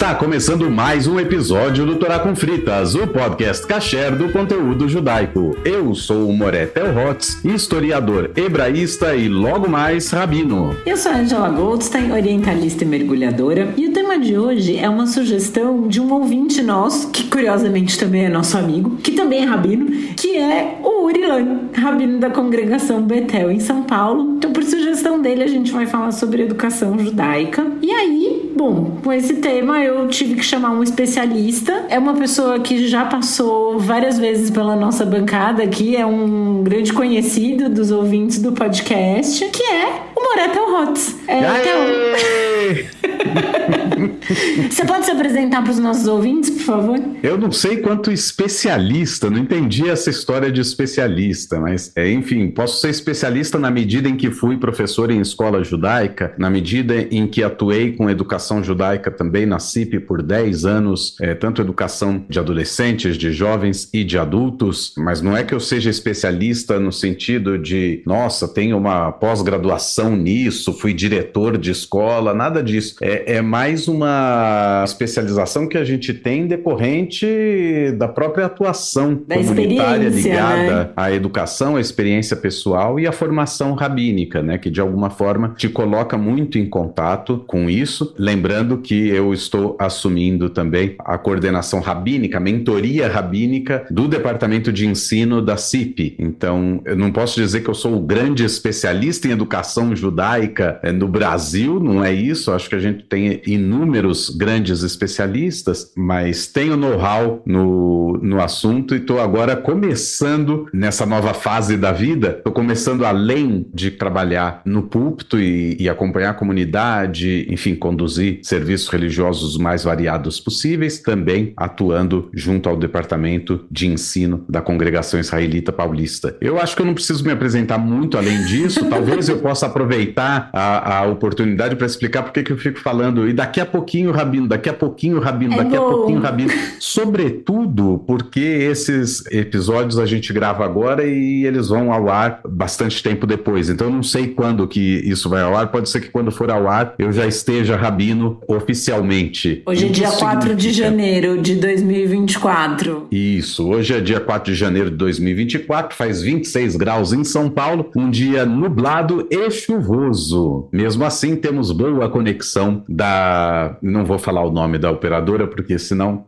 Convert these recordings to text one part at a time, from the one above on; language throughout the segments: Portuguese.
Está começando mais um episódio do Torá com Fritas, o podcast kasher do conteúdo judaico. Eu sou o Moré Telhotz, historiador hebraísta e logo mais rabino. Eu sou a Angela Goldstein, orientalista e mergulhadora, e o tema de hoje é uma sugestão de um ouvinte nosso, que curiosamente também é nosso amigo, que também é rabino, que é o Urilan, rabino da congregação Betel em São Paulo. Então, por sugestão dele, a gente vai falar sobre educação judaica. E aí, bom, com esse tema eu tive que chamar um especialista. É uma pessoa que já passou várias vezes pela nossa bancada aqui, é um grande conhecido dos ouvintes do podcast, que é o Moré Telhotz. Você pode se apresentar para os nossos ouvintes, por favor? Eu não sei quanto especialista, não entendi essa história de especialista, mas, enfim, posso ser especialista na medida em que fui professor em escola judaica, na medida em que atuei com educação judaica também na CIP por 10 anos, tanto educação de adolescentes, de jovens e de adultos, mas não é que eu seja especialista no sentido de, nossa, tenho uma pós-graduação nisso, fui diretor de escola, nada disso. É mais uma especialização que a gente tem decorrente da própria atuação da comunitária ligada, né, à educação, à experiência pessoal e à formação rabínica, né, que de alguma forma te coloca muito em contato com isso. Lembrando que eu estou assumindo também a coordenação rabínica, a mentoria rabínica do Departamento de Ensino da CIP. Então, eu não posso dizer que eu sou o grande especialista em educação judaica no Brasil, não é isso. Acho que a gente tem inúmeros grandes especialistas, mas tenho know-how no assunto e estou agora começando nessa nova fase da vida. Estou começando, além de trabalhar no púlpito e acompanhar a comunidade, enfim, conduzir serviços religiosos mais variados possíveis, também atuando junto ao Departamento de Ensino da Congregação Israelita Paulista. Eu acho que eu não preciso me apresentar muito além disso. Talvez eu possa aproveitar a oportunidade para explicar por que eu fico falando, e daqui a pouquinho, rabino, daqui a pouquinho, rabino, daqui a pouquinho, rabino. Sobretudo porque esses episódios a gente grava agora e eles vão ao ar bastante tempo depois. Então eu não sei quando que isso vai ao ar. Pode ser que quando for ao ar eu já esteja rabino oficialmente. Hoje é dia 4 de janeiro de 2024. Isso, hoje é dia 4 de janeiro de 2024, faz 26 graus em São Paulo, um dia nublado e chuvoso. Mesmo assim, temos boa conexão da... Não vou falar o nome da operadora, porque senão...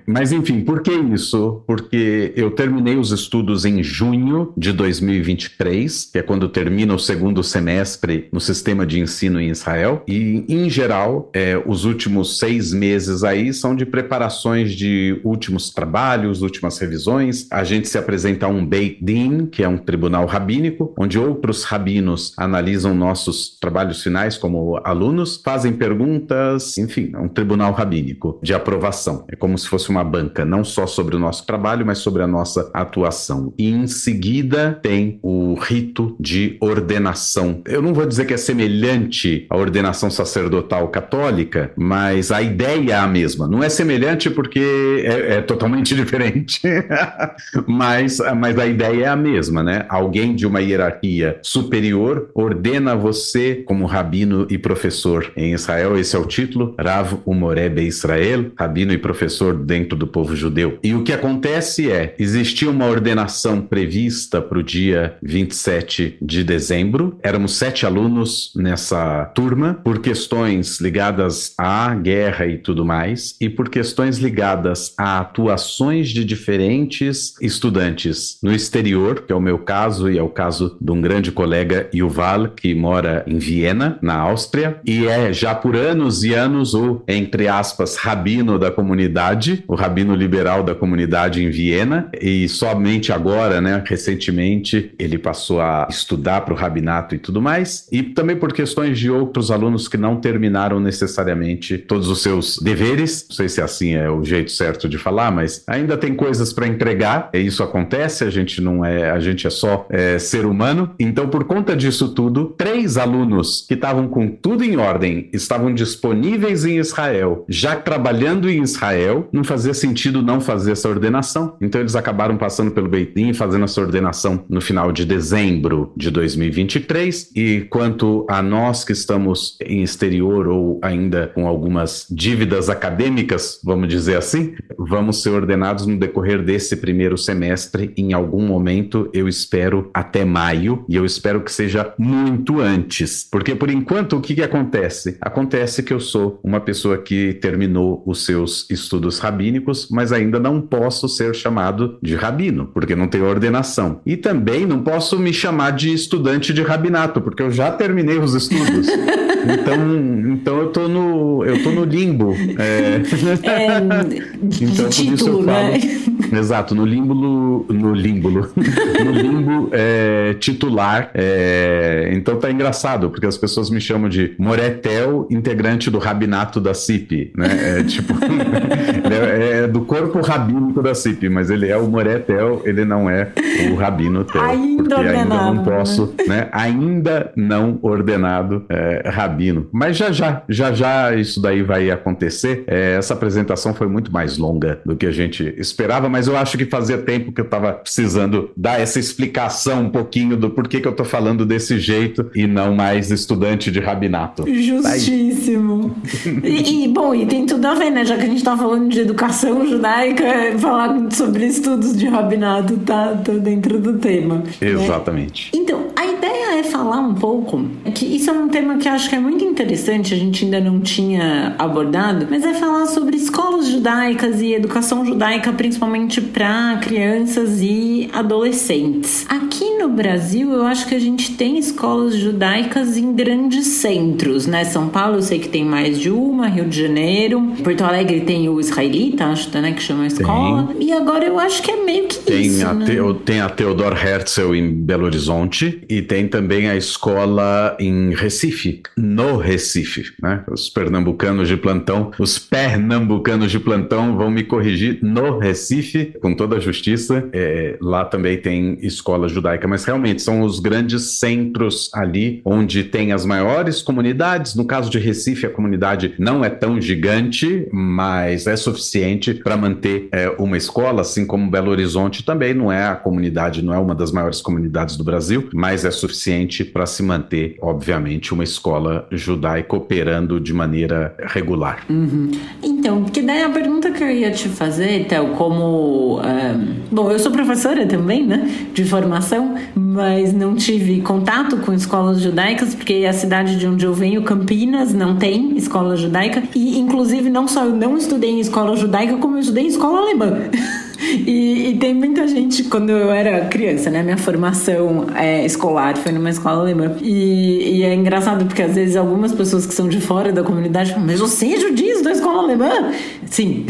Mas enfim, por que isso? Porque eu terminei os estudos em junho de 2023, que é quando termina o segundo semestre no sistema de ensino em Israel, e em geral, os últimos 6 meses aí são de preparações de últimos trabalhos, últimas revisões. A gente se apresenta a um Beit Din, que é um tribunal rabínico, onde outros rabinos analisam nossos trabalhos finais como alunos, fazem perguntas, enfim, é um tribunal rabínico de aprovação. É como se fosse uma banca, não só sobre o nosso trabalho, mas sobre a nossa atuação. E em seguida tem o rito de ordenação. Eu não vou dizer que é semelhante à ordenação sacerdotal católica, mas a ideia é a mesma. Não é semelhante porque é totalmente diferente, mas a ideia é a mesma, né? Alguém de uma hierarquia superior ordena você como rabino e professor em Israel. Esse é o título, Rav Umoré Be'Israel, rabino e professor dentro do povo judeu. E o que acontece existia uma ordenação prevista para o dia 27 de dezembro. Éramos 7 alunos nessa turma, por questões ligadas à guerra e tudo mais, e por questões ligadas a atuações de diferentes estudantes no exterior, que é o meu caso e é o caso de um grande colega, Yuval, que mora em Viena, na Áustria, e é já por anos e anos o, entre aspas, rabino da comunidade, o rabino liberal da comunidade em Viena, e somente agora, né, recentemente, ele passou a estudar para o rabinato e tudo mais, e também por questões de outros alunos que não terminaram necessariamente todos os seus deveres. Não sei se assim é o jeito certo de falar, mas ainda tem coisas para entregar, e isso acontece, a gente é só ser humano. Então, por conta disso tudo, 3 alunos que estavam com tudo em ordem, estavam disponíveis em Israel, já trabalhando em Israel, não fazia fazia sentido não fazer essa ordenação, então eles acabaram passando pelo Beit Din e fazendo essa ordenação no final de dezembro de 2023, e quanto a nós que estamos em exterior ou ainda com algumas dívidas acadêmicas, vamos dizer assim, vamos ser ordenados no decorrer desse primeiro semestre, em algum momento, eu espero até maio, e eu espero que seja muito antes, porque por enquanto o que acontece? Acontece que eu sou uma pessoa que terminou os seus estudos rabínicos, mas ainda não posso ser chamado de rabino, porque não tenho ordenação. E também não posso me chamar de estudante de rabinato, porque eu já terminei os estudos. Então eu tô no limbo. Então, de título, né? Exato, no limbo titular. Então tá engraçado, porque as pessoas me chamam de Moretel, integrante do rabinato da CIP, né? É do corpo rabínico da CIP, mas ele é o Moretel, ele não é o rabino Tel. Ainda porque ordenado, ainda não posso, né? Ainda não ordenado rabino. Mas já isso daí vai acontecer. Essa apresentação foi muito mais longa do que a gente esperava, mas eu acho que fazia tempo que eu estava precisando dar essa explicação um pouquinho do porquê que eu tô falando desse jeito e não mais estudante de rabinato. Justíssimo. Bom, e tem tudo a ver, né? Já que a gente tá falando de educação judaica, falar sobre estudos de rabinato tá dentro do tema. Exatamente. Né? Então, a ideia é falar um pouco, que isso é um tema que eu acho que é muito interessante, a gente ainda não tinha abordado, mas é falar sobre escolas judaicas e educação judaica, principalmente para crianças e adolescentes. Aqui no Brasil, eu acho que a gente tem escolas judaicas em grandes centros, né? São Paulo, eu sei que tem mais de uma, Rio de Janeiro, Porto Alegre tem o Israelita, acho, né, que chama a escola. Tem. E agora eu acho que é meio que isso, né? Tem a Theodor Herzl em Belo Horizonte e tem também a escola em Recife, no Recife, né? Os pernambucanos de plantão vão me corrigir, no Recife, com toda a justiça. Lá também tem escola judaica, mas realmente são os grandes centros ali onde tem as maiores comunidades. No caso de Recife, a comunidade não é tão gigante, mas é suficiente para manter uma escola, assim como Belo Horizonte também não é uma das maiores comunidades do Brasil, mas é suficiente para se manter, obviamente, uma escola judaica operando de maneira regular. Uhum. Então, que daí a pergunta que eu ia te fazer, Théo, como... Bom, eu sou professora também, né, de formação, mas não tive contato com escolas judaicas, porque a cidade de onde eu venho, Campinas, não tem escola judaica, e inclusive não só eu não estudei em escola judaica, como eu estudei em escola alemã. E tem muita gente, quando eu era criança, né, minha formação escolar foi numa escola alemã, e é engraçado porque às vezes algumas pessoas que são de fora da comunidade falam, mas você é judia da escola alemã? Sim,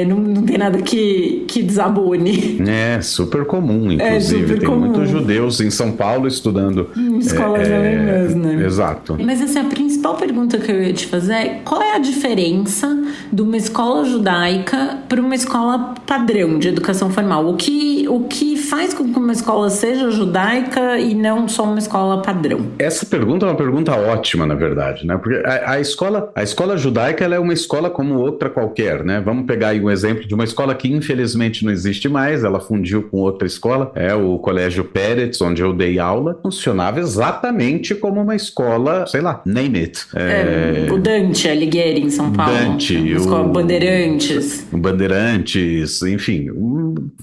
não tem nada que desabone. É super comum, inclusive, tem muitos judeus em São Paulo estudando em escolas alemãs, né? Exato. Mas assim, a principal pergunta que eu ia te fazer é, qual é a diferença de uma escola judaica para uma escola padrão de educação formal? O que faz com que uma escola seja judaica e não só uma escola padrão? Essa pergunta é uma pergunta ótima, na verdade, né? Porque a escola judaica, ela é uma escola como outra qualquer, né? Vamos pegar aí um exemplo de uma escola que infelizmente não existe mais, ela fundiu com outra escola, o Colégio Peretz, onde eu dei aula, funcionava exatamente como uma escola, sei lá, name it. O Dante Alighieri em São Paulo. Escola Bandeirantes, enfim,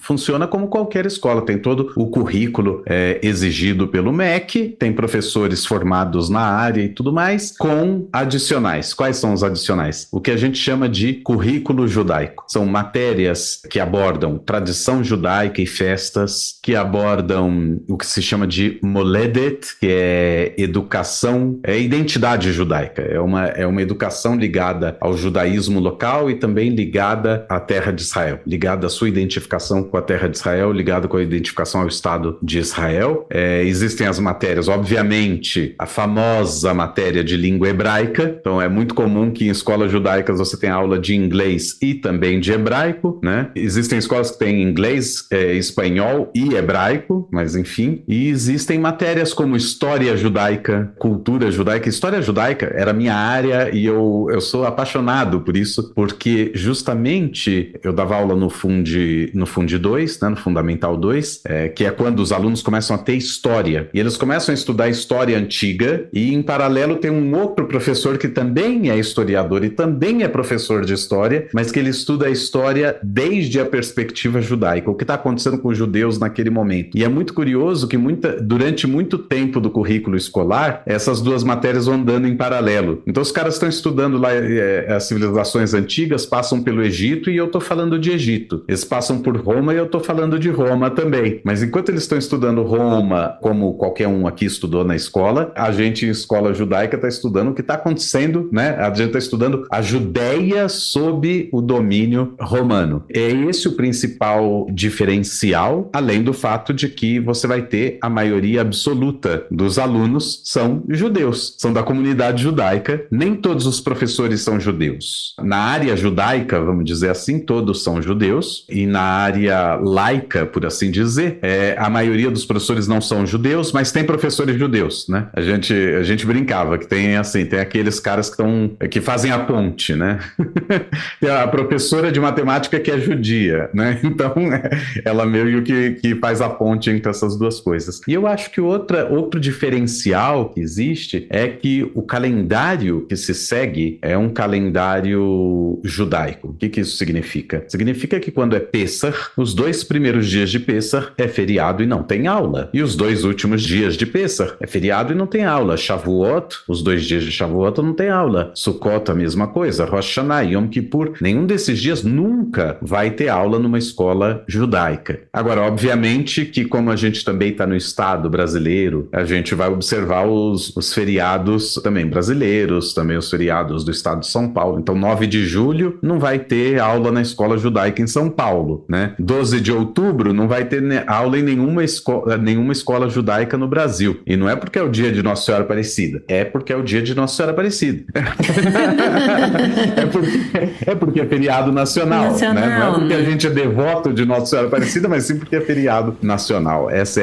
funciona como qualquer escola, tem todo o currículo exigido pelo MEC, tem professores formados na área e tudo mais, com adicionais. Quais são os adicionais? O que a gente chama de currículo judaico. São matérias que abordam tradição judaica e festas, que abordam o que se chama de moledet, que é educação, identidade judaica. É uma educação ligada ao judaísmo local e também ligada à terra de Israel, ligada à sua identificação identificação com a terra de Israel, ligado com a identificação ao Estado de Israel. Existem as matérias, obviamente, a famosa matéria de língua hebraica. Então é muito comum que em escolas judaicas você tenha aula de inglês e também de hebraico, né? Existem escolas que têm inglês, espanhol e hebraico, mas enfim. E existem matérias como história judaica, cultura judaica. História judaica era minha área e eu sou apaixonado por isso, porque justamente eu dava aula no Fundi 2, né, no Fundamental 2, que é quando os alunos começam a ter história. E eles começam a estudar história antiga e, em paralelo, tem um outro professor que também é historiador e também é professor de história, mas que ele estuda a história desde a perspectiva judaica, o que está acontecendo com os judeus naquele momento. E é muito curioso que durante muito tempo do currículo escolar, essas duas matérias vão andando em paralelo. Então os caras estão estudando lá as civilizações antigas, passam pelo Egito e eu estou falando de Egito. Eles passam por Roma e eu estou falando de Roma também. Mas enquanto eles estão estudando Roma, como qualquer um aqui estudou na escola, a gente em escola judaica está estudando o que está acontecendo, né? A gente está estudando a Judéia sob o domínio romano. É esse o principal diferencial, além do fato de que você vai ter a maioria absoluta dos alunos são judeus, são da comunidade judaica. Nem todos os professores são judeus. Na área judaica, vamos dizer assim, todos são judeus, e na área laica, por assim dizer, a maioria dos professores não são judeus, mas tem professores judeus, né? A gente brincava que tem aqueles caras que fazem a ponte, né? Tem a professora de matemática que é judia, né? Então, ela meio que faz a ponte entre essas duas coisas. E eu acho que outro diferencial que existe é que o calendário que se segue é um calendário judaico. O que isso significa? Significa que quando é Pessach, os 2 primeiros dias de Pessach é feriado e não tem aula. E os 2 últimos dias de Pessach é feriado e não tem aula. Shavuot, os 2 dias de Shavuot não tem aula. Sukkot, a mesma coisa. Rosh Hashanah, Yom Kippur, nenhum desses dias nunca vai ter aula numa escola judaica. Agora, obviamente que como a gente também está no Estado brasileiro, a gente vai observar os feriados também brasileiros, também os feriados do Estado de São Paulo. Então, 9 de julho não vai ter aula na escola judaica em São Paulo, né? 12 de outubro não vai ter aula em nenhuma escola judaica no Brasil. E não é porque é o dia de Nossa Senhora Aparecida, é porque é o dia de Nossa Senhora Aparecida. É porque é feriado nacional, né? Não é porque a gente é devoto de Nossa Senhora Aparecida, mas sim porque é feriado nacional. Essa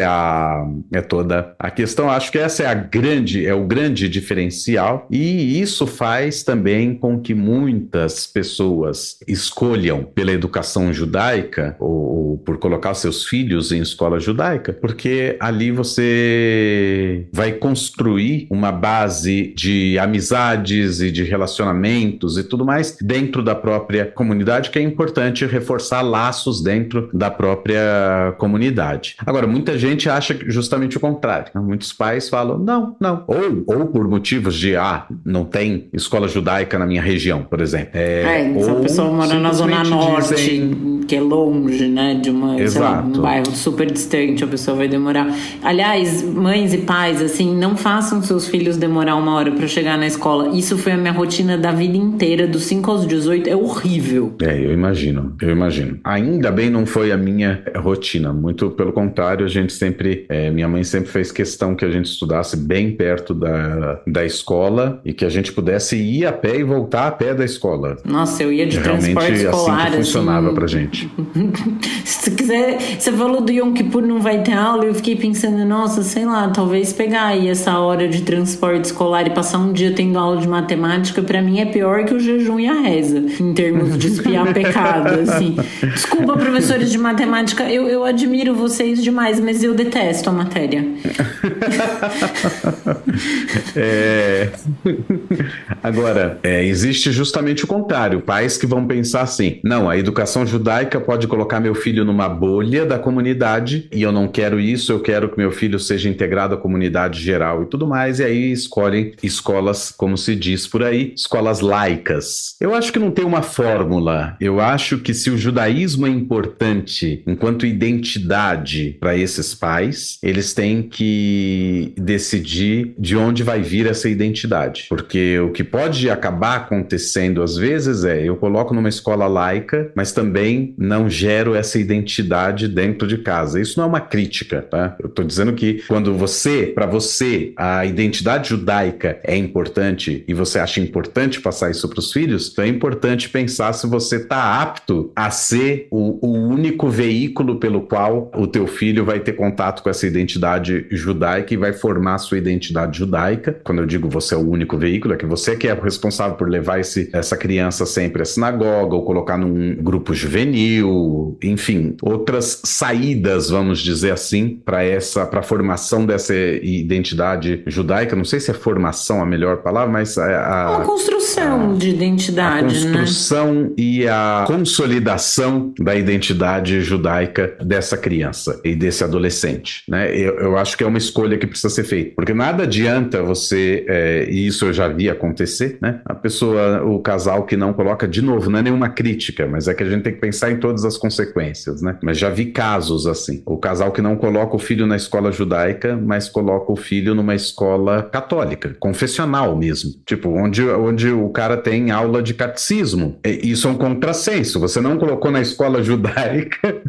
é toda a questão. Acho que essa é o grande diferencial, e isso faz também com que muitas pessoas escolham pela educação judaica ou por colocar seus filhos em escola judaica, porque ali você vai construir uma base de amizades e de relacionamentos e tudo mais dentro da própria comunidade, que é importante reforçar laços dentro da própria comunidade. Agora, muita gente acha justamente o contrário. Muitos pais falam, não. Ou por motivos de, não tem escola judaica na minha região, por exemplo. Se a pessoa mora na Zona Norte, que é longe, né, de um bairro super distante, a pessoa vai demorar. Aliás, mães e pais, assim, não façam seus filhos demorar 1 hora pra chegar na escola. Isso foi a minha rotina da vida inteira, dos 5 aos 18, é horrível. Eu imagino. Ainda bem não foi a minha rotina, muito pelo contrário, a gente sempre, minha mãe sempre fez questão que a gente estudasse bem perto da escola e que a gente pudesse ir a pé e voltar a pé da escola. Nossa, eu ia de transporte escolar. Assim que funcionava pra gente. Se quiser, você falou do Yom Kippur não vai ter aula, eu fiquei pensando, nossa, sei lá, talvez pegar aí essa hora de transporte escolar e passar um dia tendo aula de matemática, pra mim é pior que o jejum e a reza, em termos de espiar pecado, assim. Desculpa, professores de matemática, eu admiro vocês demais, mas eu detesto a matéria. Agora, existe justamente o contrário, pais que vão pensar assim, não, a educação judaica pode colocar meu filho numa bolha da comunidade e eu não quero isso, eu quero que meu filho seja integrado à comunidade geral e tudo mais, e aí escolhem escolas, como se diz por aí, escolas laicas. Eu acho que não tem uma fórmula, eu acho que se o judaísmo é importante enquanto identidade para esses pais, eles têm que decidir de onde vai vir essa identidade, porque o que pode acabar acontecendo às vezes eu coloco numa escola laica, mas também não gera quero essa identidade dentro de casa. Isso não é uma crítica, tá? Eu tô dizendo que quando para você, a identidade judaica é importante e você acha importante passar isso para os filhos, então é importante pensar se você está apto a ser o único veículo pelo qual o teu filho vai ter contato com essa identidade judaica e vai formar a sua identidade judaica. Quando eu digo você é o único veículo, é que você que é o responsável por levar essa criança sempre à sinagoga ou colocar num grupo juvenil, enfim, outras saídas, vamos dizer assim, para a formação dessa identidade judaica. Não sei se é formação a melhor palavra, mas uma construção de identidade, a construção e a consolidação da identidade judaica dessa criança e desse adolescente, né? Eu acho que é uma escolha que precisa ser feita, porque nada adianta você, e isso eu já vi acontecer, né? O casal que não coloca, de novo, não é nenhuma crítica, mas é que a gente tem que pensar em todas as consequências, né? Mas já vi casos assim, o casal que não coloca o filho na escola judaica, mas coloca o filho numa escola católica, confessional mesmo, tipo, onde o cara tem aula de catecismo. Isso é um contrassenso. Você não colocou na escola judaica,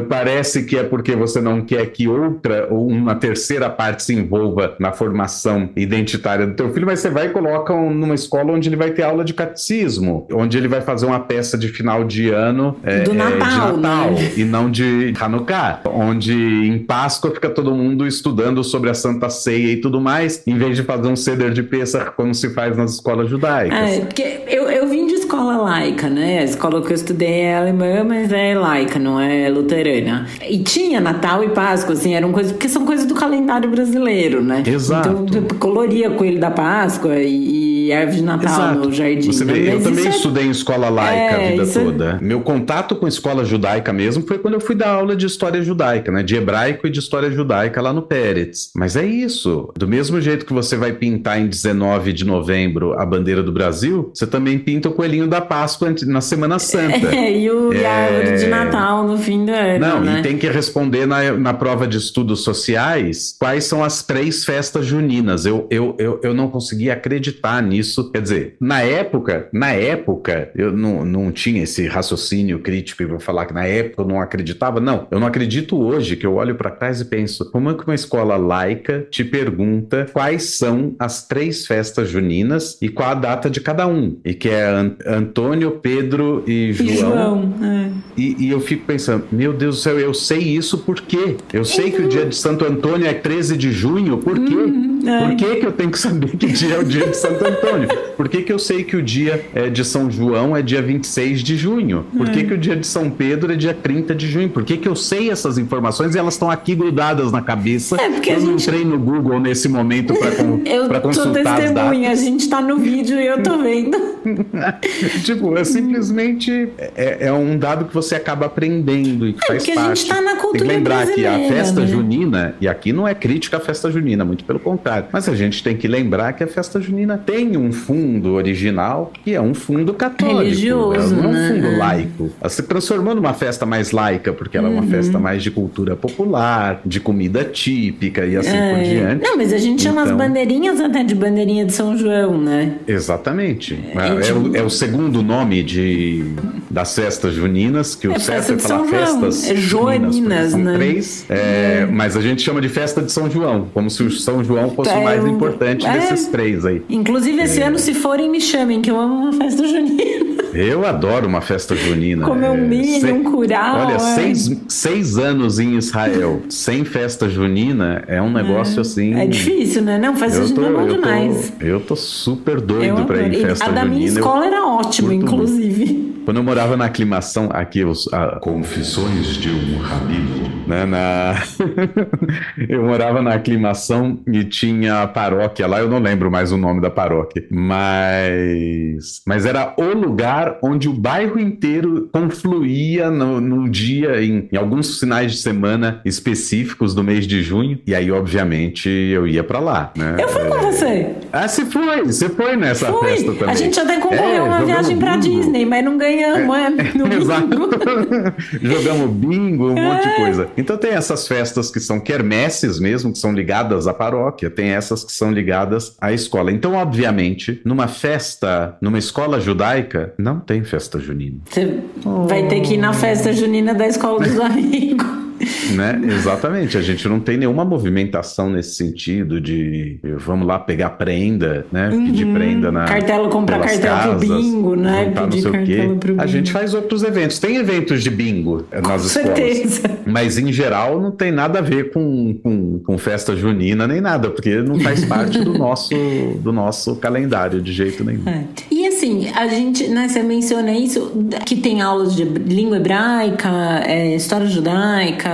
parece que é porque você não quer que outra ou uma terceira parte se envolva na formação identitária do teu filho, mas você vai e coloca numa escola onde ele vai ter aula de catecismo, onde ele vai fazer uma peça de final de ano do Natal, né? E não de Hanukkah, onde em Páscoa fica todo mundo estudando sobre a Santa Ceia e tudo mais, em vez de fazer um Seder de Pêssar como se faz nas escolas judaicas. Porque eu vim de escola laica, né? A escola que eu estudei é alemã, mas é laica, não é luterana. E tinha Natal e Páscoa, assim, eram coisas, porque são coisas do calendário brasileiro, né? Exato. Então, coloria coelho da Páscoa e árvore de Natal. Exato. No jardim. Eu também estudei em escola laica a vida toda. Meu contato com escola judaica mesmo foi quando eu fui dar aula de história judaica, né? De hebraico e de história judaica lá no Pérez. Mas é isso. Do mesmo jeito que você vai pintar em 19 de novembro a bandeira do Brasil, você também pinta o coelhinho da Páscoa na Semana Santa. E a árvore de Natal no fim do ano. Não, né? E tem que responder na prova de estudos sociais quais são as 3 festas juninas. Eu não conseguia acreditar nisso. Quer dizer, na época, eu não tinha esse raciocínio crítico e vou falar que na época eu não acreditava. Não, eu não acredito hoje, que eu olho para trás e penso, como é que uma escola laica te pergunta quais são as 3 festas juninas e qual a data de cada um? E que é Antônio, Pedro e João. E eu fico pensando, meu Deus do céu, eu sei isso por quê? Eu sei que o dia de Santo Antônio é 13 de junho, por quê? Por que eu tenho que saber que dia é o dia de Santo Antônio? Por que eu sei que o dia de São João é dia 26 de junho? Por que o dia de São Pedro é dia 30 de junho? Por que eu sei essas informações e elas estão aqui grudadas na cabeça? Eu não entrei no Google nesse momento para consultar as datas. A gente tá no vídeo e eu tô vendo. Tipo, simplesmente é um dado que você acaba aprendendo e que faz parte. Porque a gente tá na cultura brasileira. Tem que lembrar que a festa junina, e aqui não é crítica à festa junina, muito pelo contrário, mas a gente tem que lembrar que a festa junina tem um fundo original que é um fundo católico. Religioso, não é né? um fundo laico. Ela se transformou numa festa mais laica, porque ela é uma festa mais de cultura popular, de comida típica e assim por diante. Não, mas a gente chama as bandeirinhas até de bandeirinha de São João, né? Exatamente. É o segundo nome das festas juninas, que o certo é falar festas joaninas, são né? 3, mas a gente chama de festa de São João, como se o São João fosse o mais importante desses 3 aí. Inclusive, esse ano, se forem, me chamem, que eu amo uma festa junina. Eu adoro uma festa junina. Comer um milho, um curau. Olha, 6 anos em Israel sem festa junina é um negócio assim... É difícil, né? Não, festa junina é bom demais. Eu tô super doido pra ir em festa junina. A da minha escola era ótima, inclusive. Quando eu morava na aclimação, aqui Confissões de um Rabino, né? Eu morava na aclimação e tinha a paróquia lá, eu não lembro mais o nome da paróquia, mas era o lugar onde o bairro inteiro confluía num dia, em alguns finais de semana específicos do mês de junho, e aí, obviamente, eu ia pra lá, né? Eu fui com você. Você foi nessa festa também. A gente até concorreu uma viagem pra Disney, mas não ganhamos, Exato. Jogamos bingo, um monte de coisa. Então tem essas festas que são quermesses mesmo, que são ligadas à paróquia, tem essas que são ligadas à escola. Então, obviamente, numa festa, numa escola judaica, Não tem festa junina. Você vai ter que ir na festa junina da escola dos amigos. Né? Exatamente, a gente não tem nenhuma movimentação nesse sentido de vamos lá pegar prenda, né? Pedir prenda na comprar cartela pro bingo, né? Pedir cartela pro bingo. A gente faz outros eventos, tem eventos de bingo nas escolas, certeza. Mas em geral não tem nada a ver com festa junina nem nada, porque não faz parte do nosso calendário de jeito nenhum. E assim, a gente, né, você menciona isso, que tem aulas de língua hebraica, história judaica,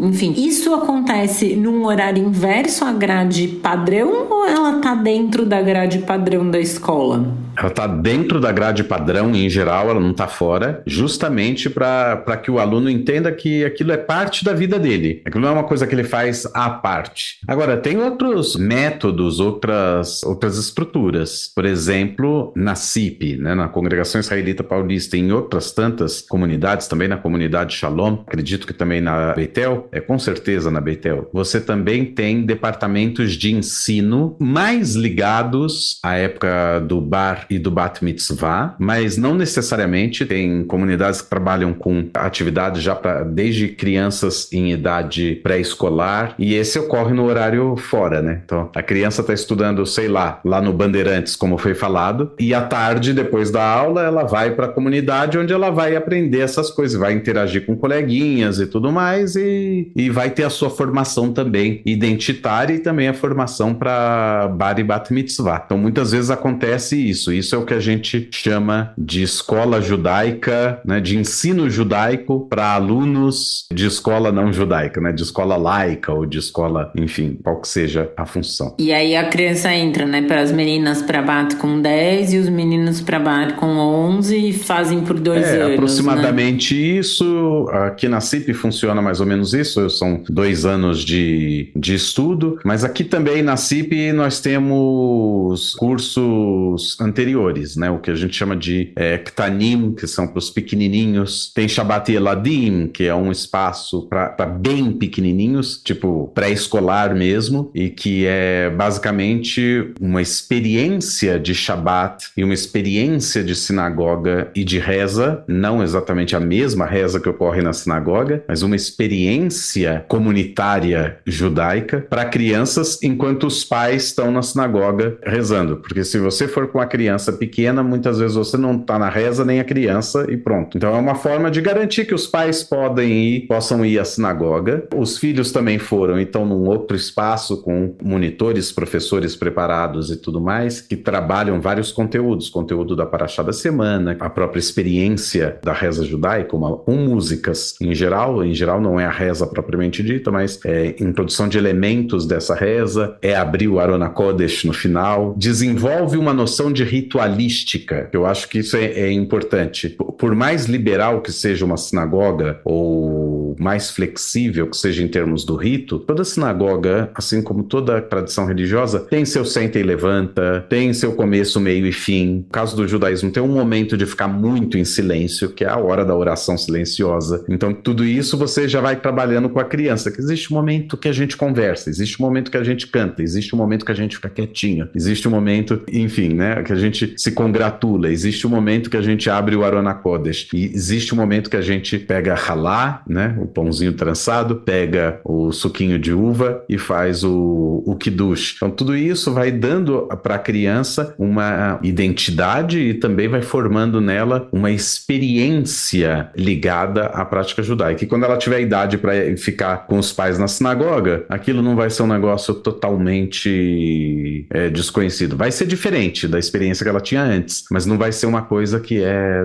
enfim, isso acontece num horário inverso à grade padrão ou ela tá dentro da grade padrão da escola? Ela está dentro da grade padrão, em geral, ela não está fora, justamente para que o aluno entenda que aquilo é parte da vida dele. Aquilo não é uma coisa que ele faz à parte. Agora, tem outros métodos, outras estruturas. Por exemplo, na CIP, né, na Congregação Israelita Paulista, e em outras tantas comunidades, também na comunidade Shalom, acredito que também na Beitel, com certeza na Beitel, você também tem departamentos de ensino mais ligados à época do Bar e do Bat Mitzvah, mas não necessariamente. Tem comunidades que trabalham com atividades já desde crianças em idade pré-escolar, e esse ocorre no horário fora, né? Então, a criança está estudando, sei lá no Bandeirantes, como foi falado, e à tarde, depois da aula, ela vai para a comunidade onde ela vai aprender essas coisas, vai interagir com coleguinhas e tudo mais, e vai ter a sua formação também identitária e também a formação para Bar e Bat Mitzvah. Então, muitas vezes acontece isso. Isso é o que a gente chama de escola judaica, né, de ensino judaico para alunos de escola não judaica, né, de escola laica ou de escola, enfim, qual que seja a função. E aí a criança entra, né, para as meninas para Bat com 10 e os meninos para Bat com 11 e fazem por 2 anos. Aproximadamente, né? Isso. Aqui na CIP funciona mais ou menos isso, são 2 anos de estudo, mas aqui também na CIP nós temos cursos anteriores, né? O que a gente chama de Ktanim, que são para os pequenininhos. Tem Shabbat Eladim, que é um espaço para bem pequenininhos, tipo pré-escolar mesmo, e que é basicamente uma experiência de Shabbat e uma experiência de sinagoga e de reza, não exatamente a mesma reza que ocorre na sinagoga, mas uma experiência comunitária judaica para crianças enquanto os pais estão na sinagoga rezando. Porque se você for com a criança pequena, muitas vezes você não está na reza nem a criança e pronto. Então é uma forma de garantir que os pais possam ir à sinagoga. Os filhos também foram, então num outro espaço com monitores, professores preparados e tudo mais, que trabalham vários conteúdos, conteúdo da Parashá da semana, a própria experiência da reza judaica, com músicas em geral não é a reza propriamente dita, mas introdução de elementos dessa reza, abrir o Aron HaKodesh no final, desenvolve uma noção de ritualística, eu acho que isso é importante. Por mais liberal que seja uma sinagoga, ou mais flexível que seja em termos do rito, toda sinagoga, assim como toda tradição religiosa, tem seu senta e levanta, tem seu começo, meio e fim. No caso do judaísmo, tem um momento de ficar muito em silêncio, que é a hora da oração silenciosa. Então, tudo isso você já vai trabalhando com a criança, que existe um momento que a gente conversa, existe um momento que a gente canta, existe um momento que a gente fica quietinho, existe um momento, enfim, né, que a gente se congratula, existe um momento que a gente abre o Aron HaKodesh, e existe um momento que a gente pega halá, né, o pãozinho trançado, pega o suquinho de uva e faz o kiddush. Então, tudo isso vai dando para a criança uma identidade e também vai formando nela uma experiência ligada à prática judaica. E quando ela tiver idade para ficar com os pais na sinagoga, aquilo não vai ser um negócio totalmente desconhecido. Vai ser diferente da experiência que ela tinha antes, mas não vai ser uma coisa que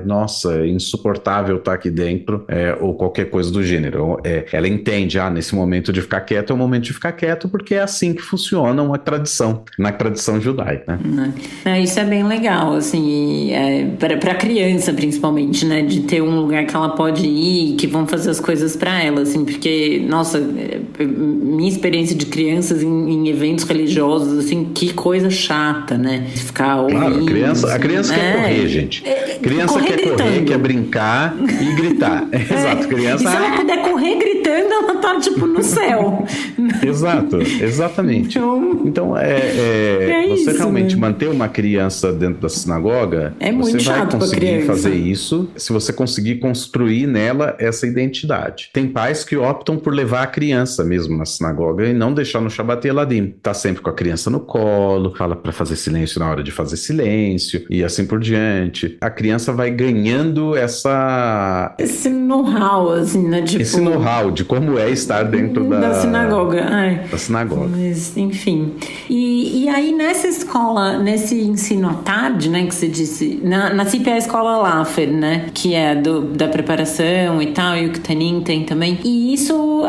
nossa, insuportável estar aqui dentro, ou qualquer coisa do gênero. Ela entende, nesse momento de ficar quieto é o momento de ficar quieto, porque é assim que funciona uma tradição, na tradição judaica, né? Isso é bem legal, assim, para criança principalmente, né, de ter um lugar que ela pode ir, que vão fazer as coisas para ela, assim, porque, nossa, minha experiência de crianças em eventos religiosos, assim, que coisa chata, né, ficar ouvindo. Claro, a criança quer correr, gente. Criança quer correr, quer brincar e gritar. Exato, criança... E se ela puder correr gritando, gritando, ela tá, tipo, no céu. Exato, exatamente. Então, você isso, realmente né? manter uma criança dentro da sinagoga, É muito você vai chato pra conseguir criança. fazer isso se você conseguir construir nela essa identidade. Tem pais que optam por levar a criança mesmo na sinagoga e não deixar no Shabbat Eladim. Tá sempre com a criança no colo, fala para fazer silêncio na hora de fazer silêncio e assim por diante. A criança vai ganhando Esse know-how, assim, né? Tipo, esse know-how de como é estar dentro da sinagoga. Da sinagoga. Mas, enfim. E aí, nessa escola, nesse ensino à tarde, né, que você disse, na CIP é a escola Laffer, né, que é da preparação e tal, e o Ktanim tem também. E isso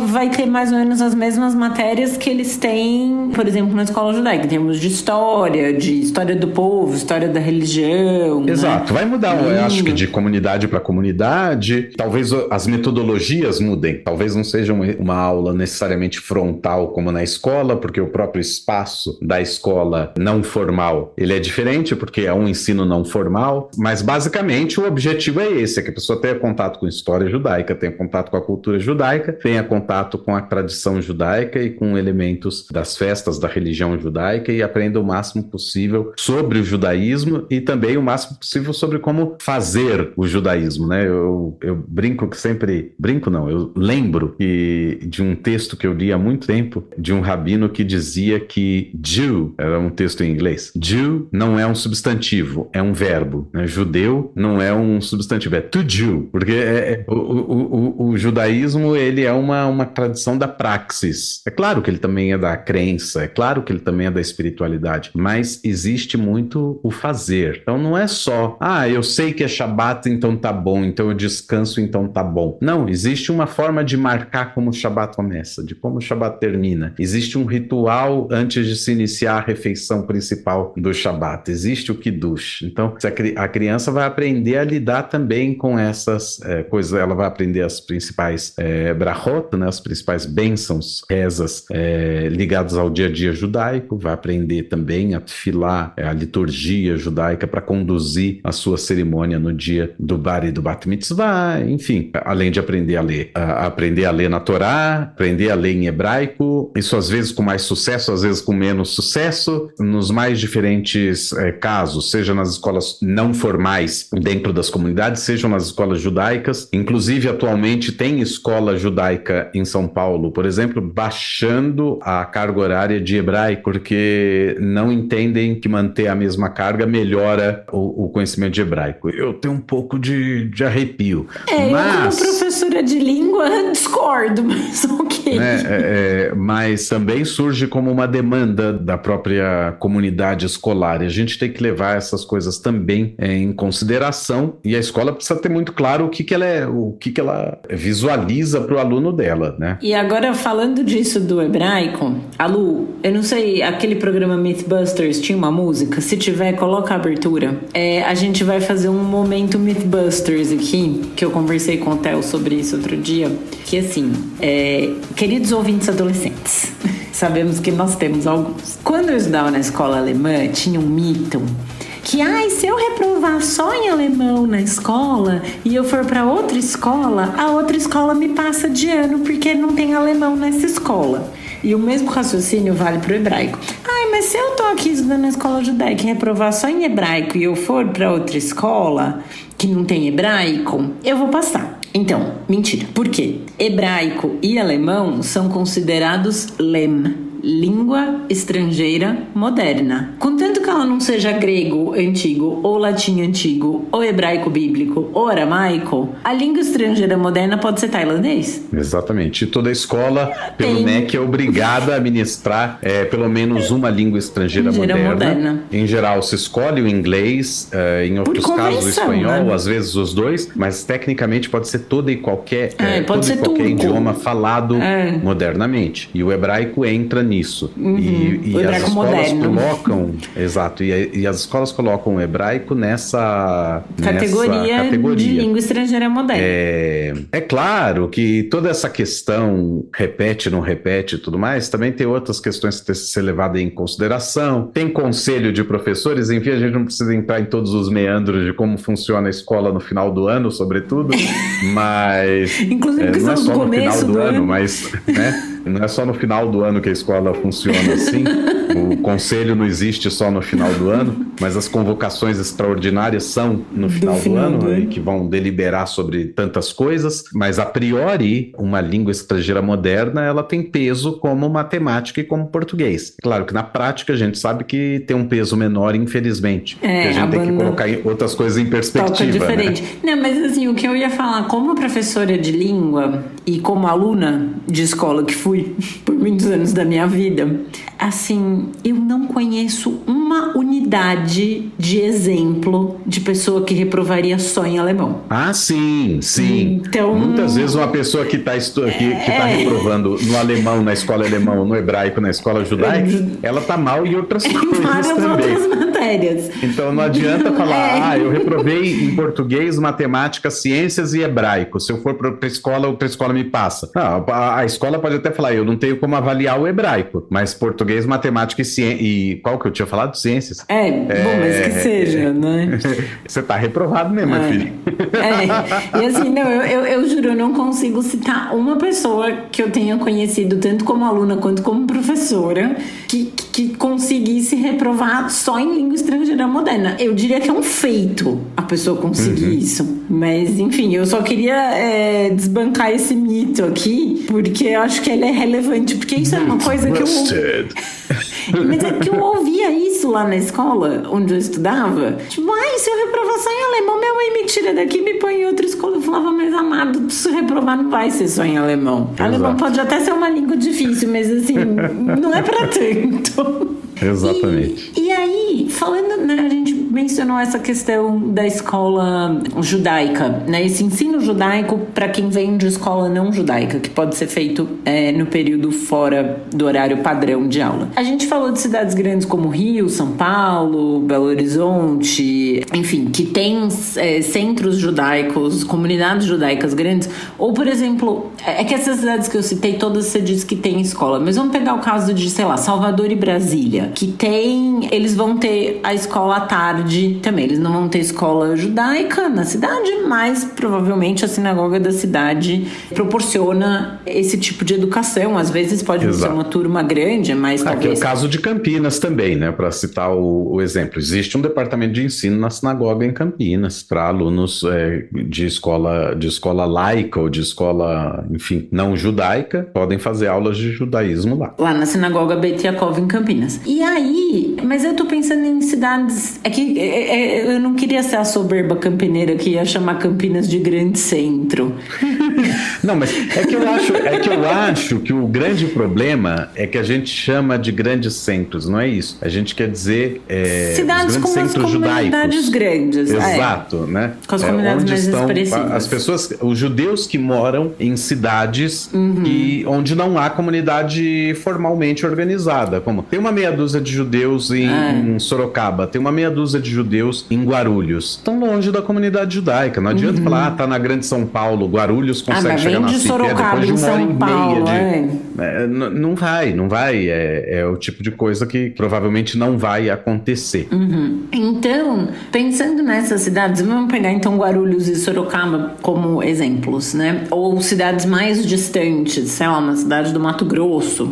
vai ter mais ou menos as mesmas matérias que eles têm, por exemplo, na escola judaica. Temos de história do povo, história da religião. Exato. Né? Vai mudar, eu acho que de comunidade para comunidade. Talvez as metodologias mudem. Talvez não seja uma aula necessariamente frontal como na escola, porque o próprio espaço da escola não formal, ele é diferente, porque é um ensino não formal. Mas, basicamente, o objetivo é esse, é que a pessoa tenha contato com história judaica, tenha contato com a cultura judaica, tenha contato com a tradição judaica e com elementos das festas da religião judaica e aprenda o máximo possível sobre o judaísmo e também o máximo possível sobre como fazer o judaísmo, né? Eu brinco que sempre... Brinco não, eu lembro de um texto que eu li há muito tempo, de um rabino que dizia que Jew, era um texto em inglês, Jew não é um substantivo, é um verbo, né? Judeu não é um substantivo, é to Jew, porque o judaísmo, ele é uma tradição da praxis. É claro que ele também é da crença, é claro que ele também é da espiritualidade, mas existe muito o fazer. Então não é só, eu sei que é Shabat, então tá bom, então eu descanso, então tá bom. Não, existe uma forma de marcar como o Shabat começa, de como o Shabat termina. Existe um ritual antes de se iniciar a refeição principal do Shabat. Existe o Kiddush. Então, a criança vai aprender a lidar também com essas coisas. Ela vai aprender as principais brachot, né, as principais bênçãos, rezas ligadas ao dia a dia judaico. Vai aprender também a tefilá, a liturgia judaica para conduzir a sua cerimônia no dia do Bar e do Bat Mitzvah. Enfim, além de aprender a ler na Torá, aprender a ler em hebraico, isso às vezes com mais sucesso, às vezes com menos sucesso, nos mais diferentes casos, seja nas escolas não formais dentro das comunidades, sejam nas escolas judaicas. Inclusive, atualmente tem escola judaica em São Paulo, por exemplo, baixando a carga horária de hebraico, porque não entendem que manter a mesma carga melhora o conhecimento de hebraico. Eu tenho um pouco de arrepio. Mas... eu como professora de língua discordo, mas ok. Mas também surge como uma demanda da própria comunidade escolar, e a gente tem que levar essas coisas também em consideração, e a escola precisa ter muito claro o que ela visualiza para o aluno dela, né? E agora, falando disso do hebraico, Alu, eu não sei, aquele programa Mythbusters tinha uma música? Se tiver, coloca a abertura. A gente vai fazer um momento Mythbusters aqui, que eu conversei com o Theo sobre isso outro dia, que assim, queridos ouvintes adolescentes, sabemos que nós temos alguns. Quando eu estudava na escola alemã, tinha um mito que, se eu reprovar só em alemão na escola e eu for para outra escola, a outra escola me passa de ano porque não tem alemão nessa escola. E o mesmo raciocínio vale para o hebraico. Mas se eu tô aqui estudando na escola judaica e reprovar só em hebraico e eu for para outra escola que não tem hebraico, eu vou passar. Então, mentira. Por quê? Hebraico e alemão são considerados LEM, língua estrangeira moderna. Contanto que ela não seja grego antigo, ou latim antigo, ou hebraico bíblico, ou aramaico, a língua estrangeira moderna pode ser tailandês. Exatamente. E toda escola, pelo MEC, é obrigada a ministrar pelo menos uma língua estrangeira moderna. Em geral, se escolhe o inglês, em outros casos o espanhol, às vezes os dois, mas tecnicamente pode ser todo e qualquer idioma falado modernamente. E o hebraico entra nisso. E as escolas colocam Exato, e as escolas colocam o hebraico nessa categoria de língua estrangeira moderna. É claro que toda essa questão repete, não repete e tudo mais, também tem outras questões que têm que ser levadas em consideração. Tem conselho de professores, enfim, a gente não precisa entrar em todos os meandros de como funciona a escola no final do ano, sobretudo, mas inclusive não é só no final do ano, ano. mas não é só no final do ano que a escola funciona assim. O conselho não existe só no final do ano, mas as convocações extraordinárias são no final do ano e que vão deliberar sobre tantas coisas, mas a priori, uma língua estrangeira moderna, ela tem peso como matemática e como português. Claro que na prática a gente sabe que tem um peso menor, infelizmente. Que a gente tem que colocar outras coisas em perspectiva. Diferente. Né? Não, mas assim, o que eu ia falar, como professora de língua e como aluna de escola que fui por muitos anos da minha vida, assim, eu não conheço uma unidade de exemplo de pessoa que reprovaria só em alemão. Ah, sim. Então, muitas vezes uma pessoa que tá reprovando no alemão, na escola alemão, no hebraico, na escola judaica, ela tá mal em outras coisas várias também. outras matérias. Então não adianta falar, eu reprovei em português, matemática, ciências e hebraico. Se eu for para outra escola me passa. Não, a escola pode até falar, eu não tenho como avaliar o hebraico, mas português, matemática e ciência. E qual que eu tinha falado? Ciências. Bom, mas que seja, né? Você tá reprovado mesmo, minha filha. E assim, não, eu juro, eu não consigo citar uma pessoa que eu tenha conhecido, tanto como aluna quanto como professora, que conseguisse reprovar só em língua estrangeira moderna. Eu diria que é um feito a pessoa conseguir isso. Mas, enfim, eu só queria desbancar esse mito aqui, porque eu acho que ele é relevante, porque isso é uma coisa que mas é que eu ouvia isso lá na escola onde eu estudava. Tipo, se eu reprovar só em alemão, minha mãe me tira daqui e me põe em outra escola. Eu falava, mas amado, se reprovar não vai ser só em alemão. Exato. Alemão pode até ser uma língua difícil, mas assim, não é pra tanto. Exatamente. E aí, falando, né, a gente mencionou essa questão da escola judaica, né, esse ensino judaico para quem vem de escola não judaica, que pode ser feito no período fora do horário padrão de aula. A gente falou de cidades grandes como Rio, São Paulo, Belo Horizonte, enfim, que tem centros judaicos, comunidades judaicas grandes, ou, por exemplo, é que essas cidades que eu citei, todas você diz que tem escola, mas vamos pegar o caso de, sei lá, Salvador e Brasília, que eles vão ter a escola à tarde também, eles não vão ter escola judaica na cidade, mas provavelmente a sinagoga da cidade proporciona esse tipo de educação, às vezes pode ser uma turma grande, mas talvez... Aqui é o caso de Campinas também, né, para citar o exemplo, existe um departamento de ensino na sinagoga em Campinas, para alunos de escola laica ou de escola, enfim, não judaica, podem fazer aulas de judaísmo lá. Lá na sinagoga Beit Yaakov em Campinas. E aí, mas eu tô pensando em cidades... É que eu não queria ser a soberba campineira que ia chamar Campinas de grande centro. Não, mas é que eu acho que o grande problema é que a gente chama de grandes centros, não é isso? A gente quer dizer cidades com as comunidades grandes. Exato, né? Com as comunidades mais expressivas. As pessoas, os judeus que moram em cidades onde não há comunidade formalmente organizada. Como tem uma meia dúzia de judeus em Sorocaba, tem uma meia dúzia de judeus em Guarulhos. Estão longe da comunidade judaica. Não adianta falar, tá na Grande São Paulo, Guarulhos consegue chegar na Cipé depois de uma hora e meia. Não vai. É o tipo de coisa que provavelmente não vai acontecer. Então, pensando nessas cidades, vamos pegar então Guarulhos e Sorocaba como exemplos, né? Ou cidades mais distantes, sei lá, uma cidade do Mato Grosso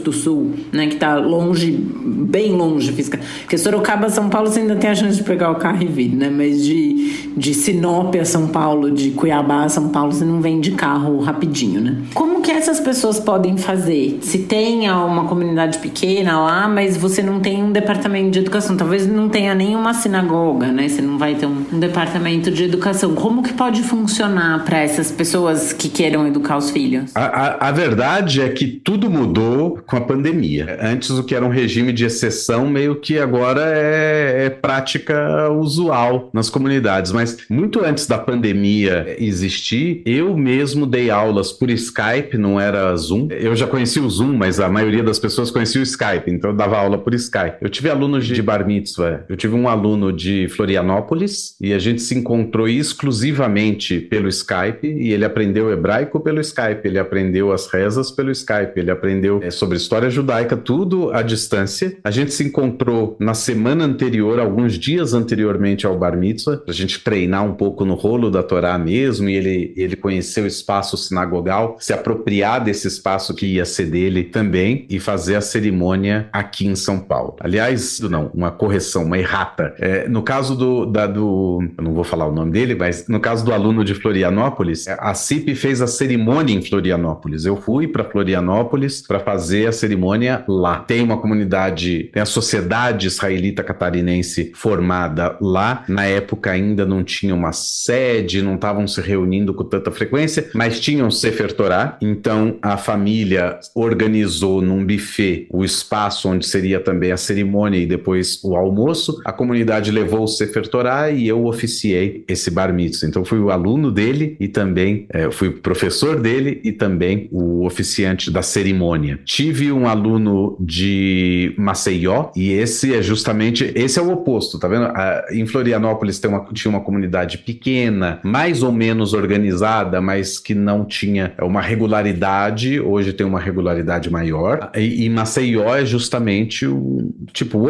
do Sul, né? Que tá longe, bem longe física. Porque Sorocaba, São Paulo, você ainda tem a chance de pegar o carro e vir, né? Mas de Sinop a São Paulo, de Cuiabá a São Paulo, você não vem de carro rapidinho, né? Como que essas pessoas podem fazer? Se tem uma comunidade pequena lá, mas você não tem um departamento de educação, talvez não tenha nenhuma sinagoga, né? Você não vai ter um departamento de educação. Como que pode funcionar para essas pessoas que queiram educar os filhos? A verdade é que tudo mudou com a pandemia. Antes, o que era um regime de exceção, meio que agora é prática usual nas comunidades. mas muito antes da pandemia existir, eu mesmo dei aulas por Skype, não era Zoom. Eu já conhecia o Zoom, mas a maioria das pessoas conhecia o Skype, então eu dava aula por Skype. Eu tive alunos de Bar Mitzvah, eu tive um aluno de Florianópolis e a gente se encontrou exclusivamente pelo Skype e ele aprendeu hebraico pelo Skype, ele aprendeu as rezas pelo Skype, ele aprendeu sobre história judaica, tudo à distância. A gente se encontrou na semana anterior, alguns dias anteriormente ao Bar Mitzvah, pra gente treinar um pouco no rolo da Torá mesmo, e ele conheceu o espaço sinagogal, se apropriar desse espaço que ia ser dele também e fazer a cerimônia aqui em São Paulo. Aliás, não, uma correção, uma errata. No caso eu não vou falar o nome dele, mas no caso do aluno de Florianópolis, a CIP fez a cerimônia em Florianópolis. Eu fui para Florianópolis para fazer a cerimônia lá. Tem uma comunidade, tem a Sociedade Israelita Catarinense formada lá. Na época ainda não tinha uma sede, não estavam se reunindo com tanta frequência, mas tinham Sefer Torah. Então a família organizou num buffet o espaço onde seria também a cerimônia e depois o almoço. A comunidade levou o Sefer Torah e eu oficiei esse Bar Mitzvah. Então fui o aluno dele e também fui professor dele e também o oficiante da cerimônia. Tive um aluno de Maceió e esse é o oposto, tá vendo? Em Florianópolis tinha uma comunidade pequena, mais ou menos organizada, mas que não tinha uma regularidade. Hoje tem uma regularidade maior. E Maceió é justamente o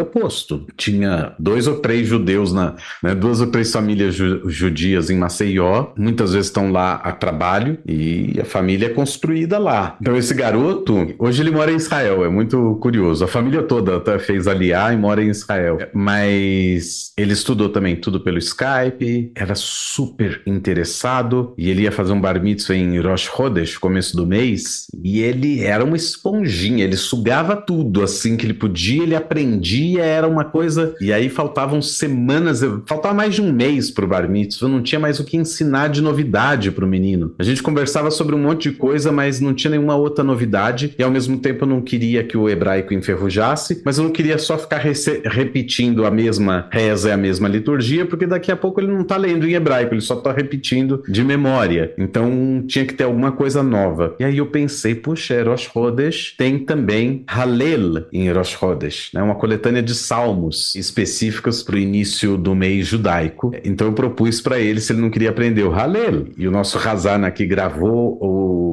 oposto. Tinha 2 ou 3 judeus, 2 ou 3 famílias judias em Maceió. Muitas vezes estão lá a trabalho e a família é construída lá. Então esse garoto, hoje ele mora em Israel, é muito curioso. A família toda até fez aliá e mora em Israel. Mas ele estudou também tudo pelo Skype, era super interessado e ele ia fazer um Bar Mitzvah em Rosh Chodesh, começo do mês, e ele era uma esponjinha, ele sugava tudo assim que ele podia, ele aprendia, era uma coisa. E aí faltavam semanas, faltava mais de um mês pro Bar Mitzvah, não tinha mais o que ensinar de novidade pro menino. A gente conversava sobre um monte de coisa, mas não tinha nenhuma outra novidade, e ao mesmo tempo eu não queria que o hebraico enferrujasse, mas eu não queria só ficar repetindo a mesma reza e a mesma liturgia, porque daqui a pouco ele não tá lendo em hebraico, ele só tá repetindo de memória. Então tinha que ter alguma coisa nova. E aí eu pensei, puxa, Rosh Chodesh tem também Hallel em Rosh Chodesh, né? Uma coletânea de salmos específicos para o início do mês judaico. Então eu propus para ele se ele não queria aprender o Hallel. E o nosso Hazan aqui gravou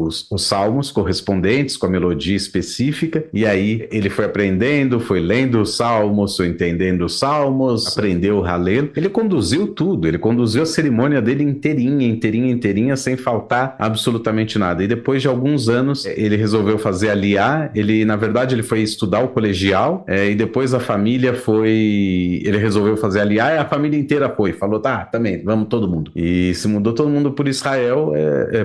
os salmos correspondentes com a melodia específica, e aí ele foi aprendendo, foi lendo os salmos, foi entendendo os salmos, aprendeu o Hallel. Ele conduziu tudo, ele conduziu a cerimônia dele inteirinha, sem faltar absolutamente nada. E depois de alguns anos, ele resolveu fazer aliá. Na verdade, ele foi estudar o colegial, e depois a família ele resolveu fazer aliá, e a família inteira falou, tá, também, vamos todo mundo. E se mudou todo mundo por Israel,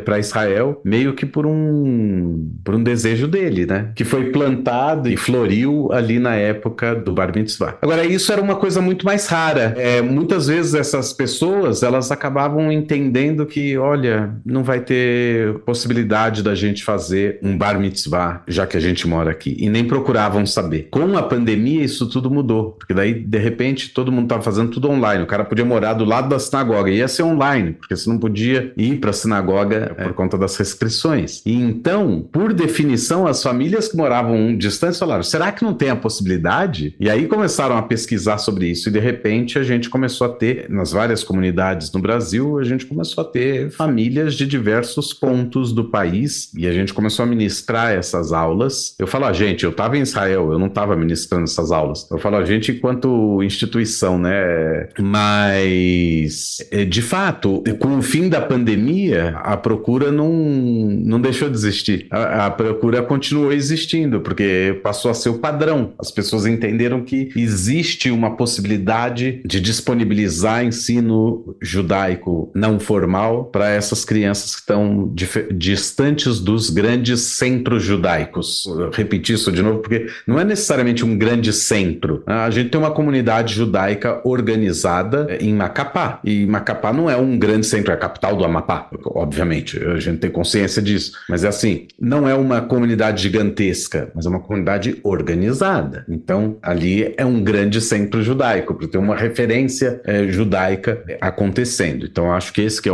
para Israel, meio que por um desejo dele, né? Que foi plantado e floriu ali na época do Bar Mitzvah. Agora, isso era uma coisa muito mais rara. Muitas vezes essas pessoas, elas acabavam entendendo que, olha, não vai ter possibilidade da gente fazer um Bar Mitzvah, já que a gente mora aqui. E nem procuravam saber. Com a pandemia, isso tudo mudou. Porque daí, de repente, todo mundo estava fazendo tudo online. O cara podia morar do lado da sinagoga. Ia ser online, porque você não podia ir para a sinagoga por conta das restrições. E então, por definição, as famílias que moravam distantes falaram, será que não tem a possibilidade? E aí começaram a pesquisar sobre isso. E de repente a gente começou a ter, nas várias comunidades no Brasil, a gente começou a ter famílias de diversos pontos do país. E a gente começou a ministrar essas aulas. Eu falo, gente, eu estava em Israel, eu não estava ministrando essas aulas. Eu falo, gente, enquanto instituição, né? Mas, de fato, com o fim da pandemia, a procura não deixou de existir. A procura continuou existindo, porque passou a ser o padrão. As pessoas entenderam que existe uma possibilidade de disponibilizar ensino judaico não formal para essas crianças que estão distantes dos grandes centros judaicos. Vou repetir isso de novo, porque não é necessariamente um grande centro. A gente tem uma comunidade judaica organizada em Macapá, e Macapá não é um grande centro, é a capital do Amapá, obviamente, a gente tem consciência disso. disso. Mas é assim, não é uma comunidade gigantesca, mas é uma comunidade organizada. Então, ali é um grande centro judaico, porque tem uma referência judaica acontecendo. Então, acho que esse que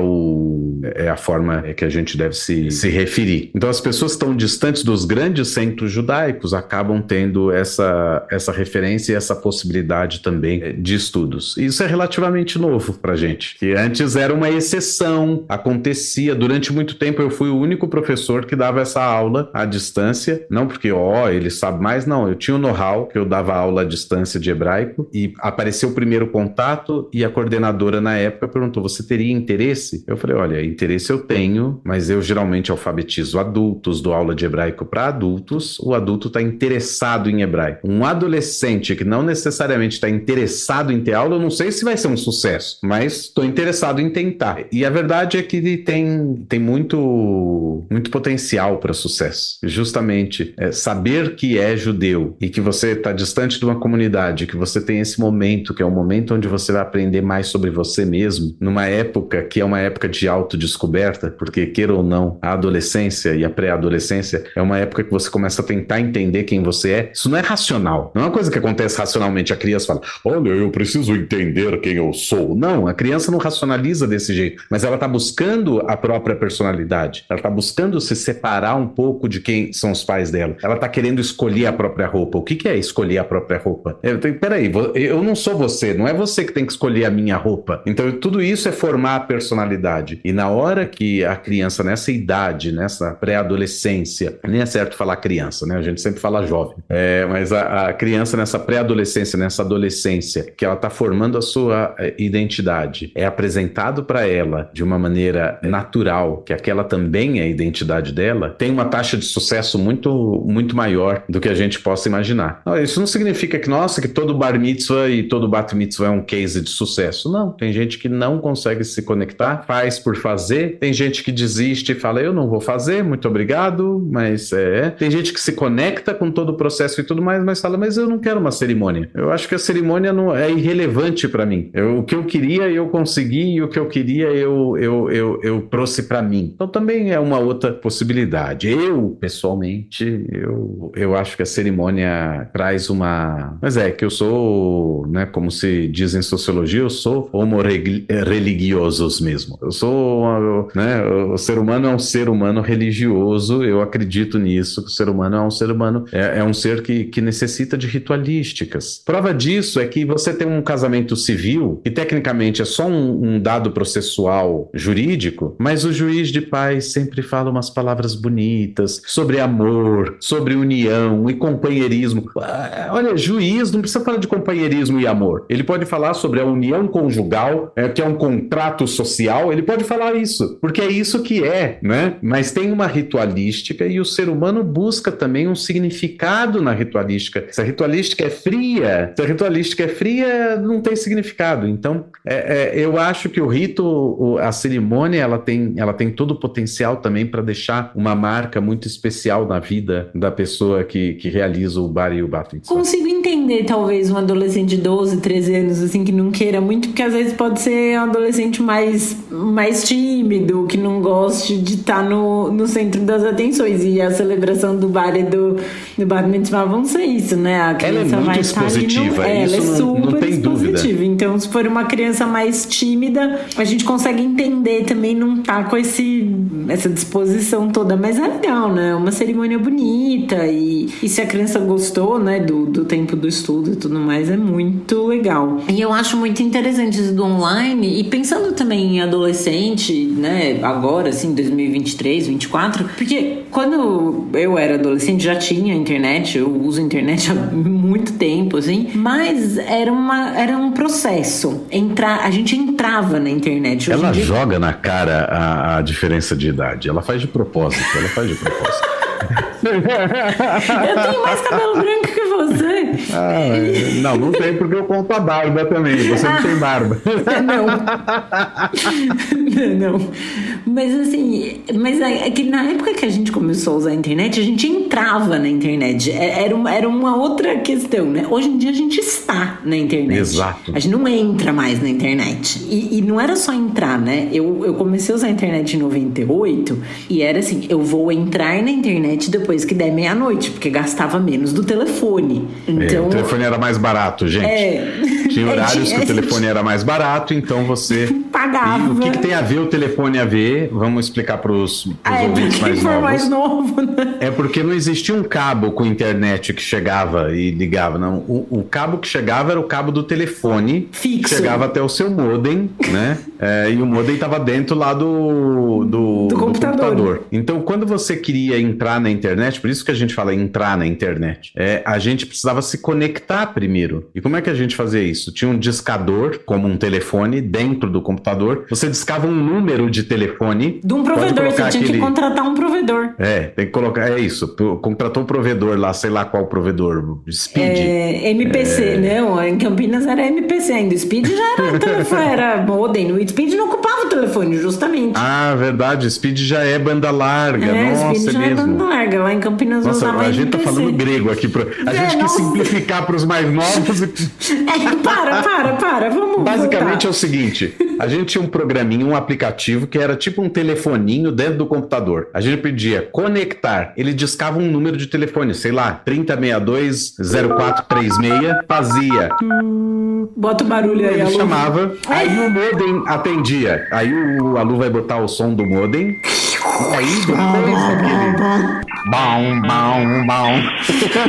é a forma que a gente deve se referir. Então, as pessoas que estão distantes dos grandes centros judaicos acabam tendo essa referência e essa possibilidade também de estudos. Isso é relativamente novo pra gente, que antes era uma exceção, acontecia. Durante muito tempo eu fui o único professor que dava essa aula à distância, não porque, ele sabe mais, não, eu tinha o know-how que eu dava aula à distância de hebraico e apareceu o primeiro contato e a coordenadora na época perguntou, você teria interesse? Eu falei, olha, interesse eu tenho, mas eu geralmente alfabetizo adultos, dou aula de hebraico para adultos, o adulto está interessado em hebraico. Um adolescente que não necessariamente está interessado em ter aula, eu não sei se vai ser um sucesso, mas estou interessado em tentar. E a verdade é que tem muito potencial para sucesso. Justamente saber que é judeu e que você está distante de uma comunidade, que você tem esse momento, que é um momento onde você vai aprender mais sobre você mesmo, numa época que é uma época de autodescoberta, porque queira ou não, a adolescência e a pré-adolescência é uma época que você começa a tentar entender quem você é. Isso não é racional. Não é uma coisa que acontece racionalmente. A criança fala, olha, eu preciso entender quem eu sou. Não, a criança não racionaliza desse jeito, mas ela está buscando a própria personalidade. Ela está buscando se separar um pouco de quem são os pais dela. Ela está querendo escolher a própria roupa. O que é escolher a própria roupa? Peraí, eu não sou você, não é você que tem que escolher a minha roupa. Então, tudo isso é formar a personalidade. E na hora que a criança, nessa idade, nessa pré-adolescência, nem é certo falar criança, né? A gente sempre fala jovem. Mas a criança nessa pré-adolescência, nessa adolescência, que ela está formando a sua identidade, é apresentado para ela de uma maneira natural, que aquela também é a identidade dela, tem uma taxa de sucesso muito, muito maior do que a gente possa imaginar. Isso não significa que todo bar mitzvah e todo bat mitzvah é um case de sucesso. Não, tem gente que não consegue se conectar, faz por fazer, tem gente que desiste e fala, eu não vou fazer, muito obrigado, mas tem gente que se conecta com todo o processo e tudo mais, mas fala, mas eu não quero uma cerimônia. Eu acho que a cerimônia não é irrelevante para mim. O que eu queria, eu consegui, e o que eu queria, eu trouxe para mim. Então também é uma outra possibilidade. Eu, pessoalmente, eu acho que a cerimônia traz uma... Mas que eu sou, né, como se diz em sociologia, eu sou homo-religiosos mesmo. Eu sou, né, o ser humano é um ser humano religioso, eu acredito nisso, que o ser humano é um ser humano, é um ser que necessita de ritualísticas. Prova disso é que você tem um casamento civil, que tecnicamente é só um dado processual jurídico, mas o juiz de paz sempre fala umas palavras bonitas sobre amor, sobre união e companheirismo. Olha, juiz não precisa falar de companheirismo e amor. Ele pode falar sobre a união conjugal, que é um contrato social, ele pode falar isso, porque é isso que né? Mas tem uma ritualística e o ser humano busca também um significado na ritualística. Se a ritualística é fria, não tem significado. Então, eu acho que o rito, a cerimônia, ela tem todo o potencial também para deixar uma marca muito especial na vida da pessoa que realiza o bar e o bat mitzvah. Consigo entender, talvez, um adolescente de 12, 13 anos, assim, que não queira muito, porque às vezes pode ser um adolescente mais tímido, que não goste de estar no centro das atenções. E a celebração do bar e do bar mitzvah vão ser isso, né? A criança ela é muito expositiva, ela é super não tem expositiva. Dúvida. Então, se for uma criança mais tímida, a gente consegue entender também, não tá com essa disposição toda. Mas é legal, né? Uma cerimônia bonita. E se a criança gostou, né, do tempo do estudo e tudo mais, é muito legal. E eu acho muito interessante isso do online. E pensando também em adolescente, né, agora, assim, 2023, 2024, porque quando eu era adolescente já tinha internet, eu uso internet há muito tempo, assim, mas era um processo. A gente entrava na internet. Ela joga na cara a diferença de idade, ela faz de propósito. Eu tenho mais cabelo branco que você. Não tem porque eu conto a barba também. Você não tem barba. Não. Mas assim, é que na época que a gente começou a usar a internet, a gente entrava na internet. Era uma outra questão, né? Hoje em dia a gente está na internet. Exato. A gente não entra mais na internet. E não era só entrar, né? Eu comecei a usar a internet em 98 e era assim, eu vou entrar na internet depois que der meia-noite, porque gastava menos do telefone. Então, o telefone era mais barato, gente. Tinha horários que o telefone era mais barato, então você pagava. E o que tem a ver o telefone a ver? Vamos explicar para os ouvintes mais novos. Mais novo, né? É porque não existia um cabo com internet que chegava e ligava, não. O cabo que chegava era o cabo do telefone, fixo, que chegava até o seu modem, né? E o modem estava dentro lá do computador. Então, quando você queria entrar na internet, por isso que a gente fala entrar na internet, a gente precisava se conectar primeiro. E como é que a gente fazia isso? Tinha um discador, como um telefone, dentro do computador. Você discava um número de telefone. De um provedor, você tinha que contratar um provedor. Tem que colocar, isso. Contratou um provedor lá, sei lá qual provedor. Speed. MPC, não. Em Campinas era MPC ainda. O Speed já era telefone, era modem. O Speed não ocupava o telefone, justamente. Ah, verdade. Speed já é banda larga. Nossa, Speed já mesmo. É banda larga. Lá em Campinas usava a gente MPC. tá falando grego aqui. A gente quis simplificar para os mais novos. Para. Vamos Basicamente voltar. É o seguinte. A gente tinha um programinha, um aplicativo que era tipo um telefoninho dentro do computador. A gente pedia conectar. Ele discava um número de telefone, sei lá, 3062-0436, fazia. Bota o barulho aí, ele Alu. Chamava, aí o modem atendia. Aí o Alu vai botar o som do modem. E aí depois daquele... Bom.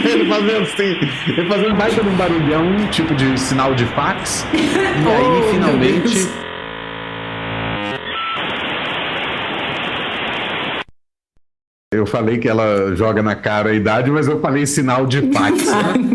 Ele fazia assim. Ele fazia um baita de um barulhão, tipo de sinal de fax. E aí, finalmente... Eu falei que ela joga na cara a idade, mas eu falei sinal de fax.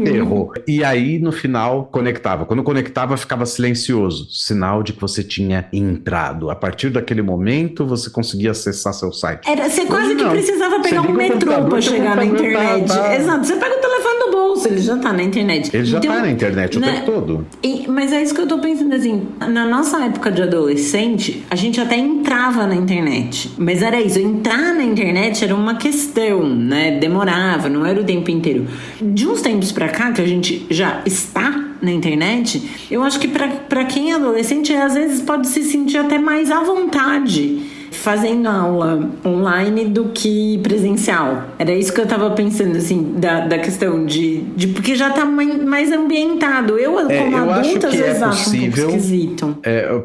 Errou. E aí, no final, conectava. Quando conectava, ficava silencioso. Sinal de que você tinha entrado. A partir daquele momento, você conseguia acessar seu site. Você quase que precisava pegar um metrô para chegar na internet. Exato. Você pega o telefone do bolso, ele já tá na internet. Ele já tá na internet o tempo todo. Mas é isso que eu tô pensando, assim, na nossa época de adolescente, a gente até entrava na internet. Mas era isso, entrar na internet era uma questão, né? Demorava, não era o tempo inteiro. De uns tempos pra cá, que a gente já está na internet, eu acho que pra quem é adolescente, às vezes pode se sentir até mais à vontade fazendo aula online do que presencial. Era isso que eu tava pensando, assim, da questão de porque já tá mais ambientado. Eu como adulta, às vezes acho um pouco esquisito.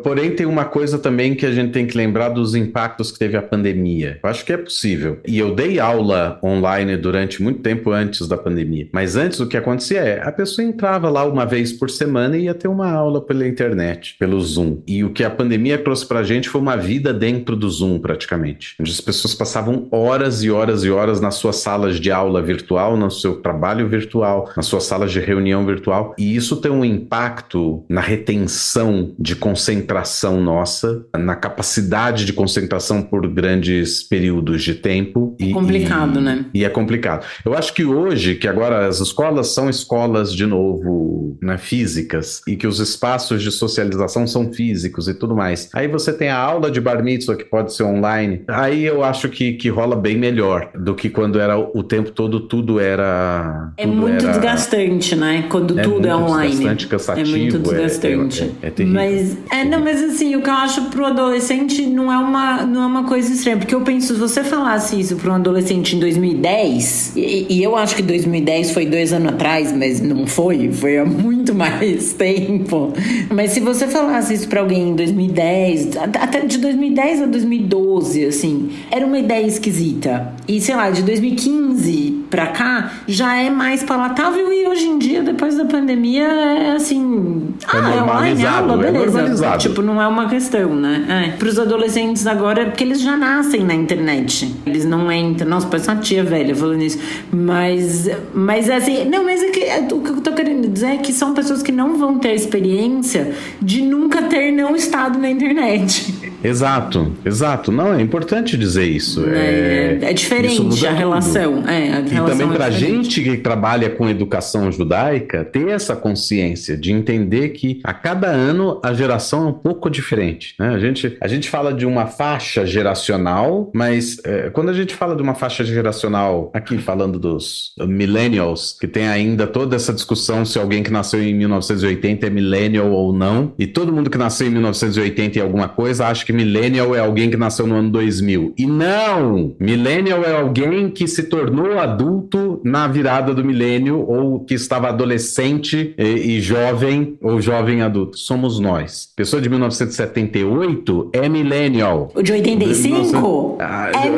Porém, tem uma coisa também que a gente tem que lembrar dos impactos que teve a pandemia. Eu acho que é possível. E eu dei aula online durante muito tempo antes da pandemia. Mas antes, o que acontecia a pessoa entrava lá uma vez por semana e ia ter uma aula pela internet, pelo Zoom. E o que a pandemia trouxe pra gente foi uma vida dentro do Zoom, praticamente. Onde as pessoas passavam horas e horas e horas nas suas salas de aula virtual, no seu trabalho virtual, nas suas salas de reunião virtual. E isso tem um impacto na retenção de concentração nossa, na capacidade de concentração por grandes períodos de tempo. É complicado, né? E é complicado. Eu acho que hoje, que agora as escolas são escolas, de novo, né, físicas, e que os espaços de socialização são físicos e tudo mais. Aí você tem a aula de bar mitzvah, que pode ser online. Aí eu acho que rola bem melhor do que quando era o tempo todo, tudo era... muito desgastante, né? Quando tudo é online. Desgastante, cansativo. É muito desgastante. É terrível. Mas assim, o que eu acho pro adolescente não é uma coisa estranha. Porque eu penso, se você falasse isso pra um adolescente em 2010, e eu acho que 2010 foi 2 anos atrás, mas não foi há muito mais tempo. Mas se você falasse isso pra alguém em 2010, até de 2010 a 2012, assim, era uma ideia esquisita. E, sei lá, de 2015 pra cá, já é mais palatável e hoje em dia, depois da pandemia, é assim... É online, aula, beleza. Normalizado. Tipo, não é uma questão, né? Pros adolescentes agora, porque eles já nascem na internet. Eles não entram... Nossa, parece uma tia velha falando isso. Mas assim... Não, mas é que o que eu tô querendo dizer é que são pessoas que não vão ter a experiência de nunca ter não estado na internet. Exato. Não, é importante dizer isso. É diferente a relação. E também para a gente que trabalha com educação judaica, ter essa consciência de entender que a cada ano a geração é um pouco diferente, né? A gente fala de uma faixa geracional, mas quando a gente fala de uma faixa geracional, aqui falando dos millennials, que tem ainda toda essa discussão se alguém que nasceu em 1980 é millennial ou não, e todo mundo que nasceu em 1980 e alguma coisa acha que millennial é alguém que nasceu no ano 2000. E não! Millennial é alguém que se tornou adulto na virada do milênio ou que estava adolescente e jovem ou jovem adulto. Somos nós. Pessoa de 1978 é millennial. O de 85 é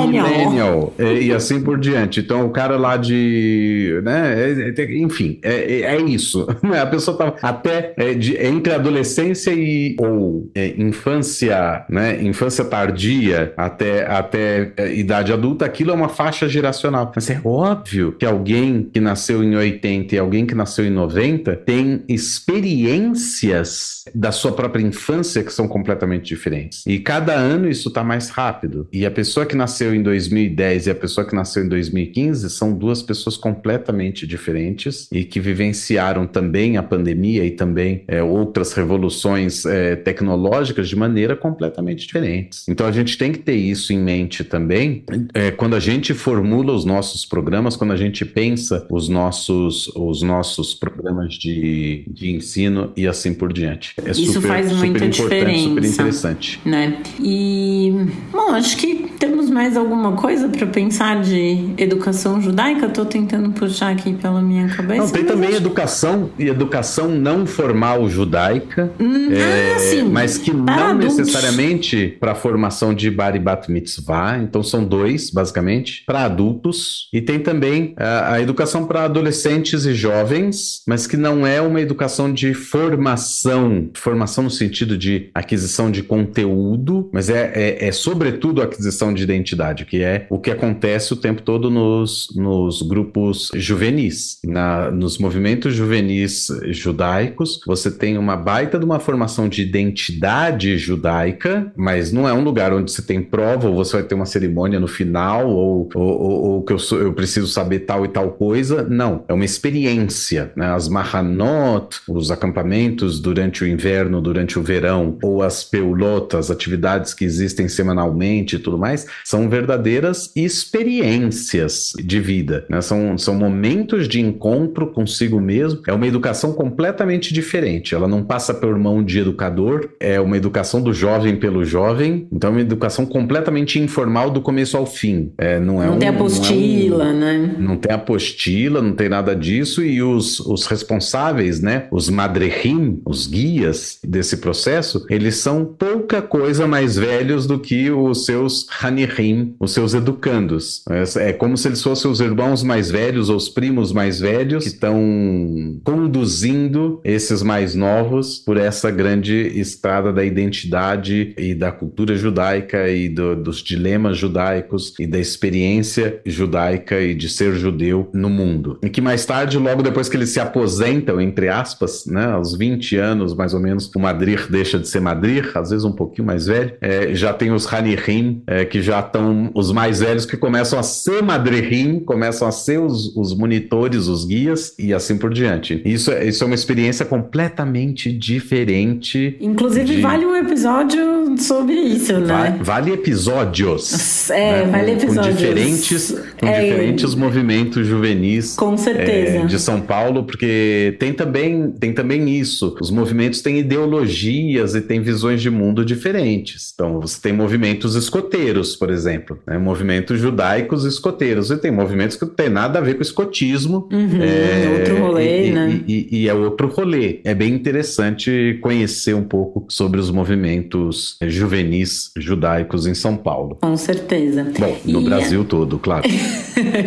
millennial. E assim por diante. Então o cara lá de... né? Enfim, é isso. A pessoa estava até entre adolescência ou infância, né? Infância tardia até idade adulta, aquilo é uma faixa geracional. Mas é óbvio que alguém que nasceu em 80 e alguém que nasceu em 90 tem experiências da sua própria infância que são completamente diferentes. E cada ano isso está mais rápido. E a pessoa que nasceu em 2010 e a pessoa que nasceu em 2015 são duas pessoas completamente diferentes e que vivenciaram também a pandemia e também outras revoluções tecnológicas de maneira completamente diferentes. Então a gente tem que ter isso em mente também quando a gente formula os nossos programas, quando a gente pensa os nossos programas de ensino e assim por diante. Isso faz muita diferença. Super interessante. Né? E, bom, acho que temos mais alguma coisa para pensar de educação judaica? Estou tentando puxar aqui pela minha cabeça. Não, tem também educação e educação não formal judaica, sim, mas que não adultos. Necessariamente para a formação de bar e bat mitzvah. Então são dois, basicamente, para adultos. E tem também a educação para adolescentes e jovens, mas que não é uma educação de formação no sentido de aquisição de conteúdo, mas é sobretudo a aquisição de identidade, que é o que acontece o tempo todo nos grupos juvenis. Nos movimentos juvenis judaicos, você tem uma baita de uma formação de identidade judaica, mas não é um lugar onde você tem prova, ou você vai ter uma cerimônia no final, ou que eu preciso saber tal e tal coisa. Não, é uma experiência, né? As mahanot, os acampamentos durante o inverno, durante o verão, ou as peulot, as atividades que existem semanalmente e tudo mais, são verdadeiras experiências de vida, né? São momentos de encontro consigo mesmo. É uma educação completamente diferente. Ela não passa por mão de educador, é uma educação do jovem pelo jovem, então é uma educação completamente informal do começo ao fim. Não tem apostila, né? Não tem apostila, não tem nada disso, e os responsáveis, né? Os madrehim, os guias desse processo, eles são pouca coisa mais velhos do que os seus hanihim, os seus educandos. É como se eles fossem os irmãos mais velhos ou os primos mais velhos que estão conduzindo esses mais novos por essa grande estrada da identidade e da cultura judaica e dos dilemas judaicos e da experiência judaica e de ser judeu no mundo. E que mais tarde, logo depois que eles se aposentam, entre aspas, né, aos 20 anos mais ou menos, o madrir deixa de ser madrir, às vezes um pouquinho mais velho, já tem os hanihim, que já estão os mais velhos, que começam a ser madrihim, começam a ser os monitores, os guias e assim por diante. Isso é uma experiência completamente diferente. Inclusive vale um episódio sobre isso, né? Vale episódios. Né? Vale episódios. Com diferentes movimentos juvenis. Com certeza. De São Paulo, porque tem também isso. Os movimentos têm ideologias e têm visões de mundo diferentes. Então, você tem movimentos escoteiros, por exemplo, né? Movimentos judaicos escoteiros. E tem movimentos que não tem nada a ver com escotismo. Outro rolê, né? E é outro rolê. É bem interessante conhecer um pouco sobre os movimentos juvenis judaicos em São Paulo. Com certeza. Bom, no Brasil todo, claro.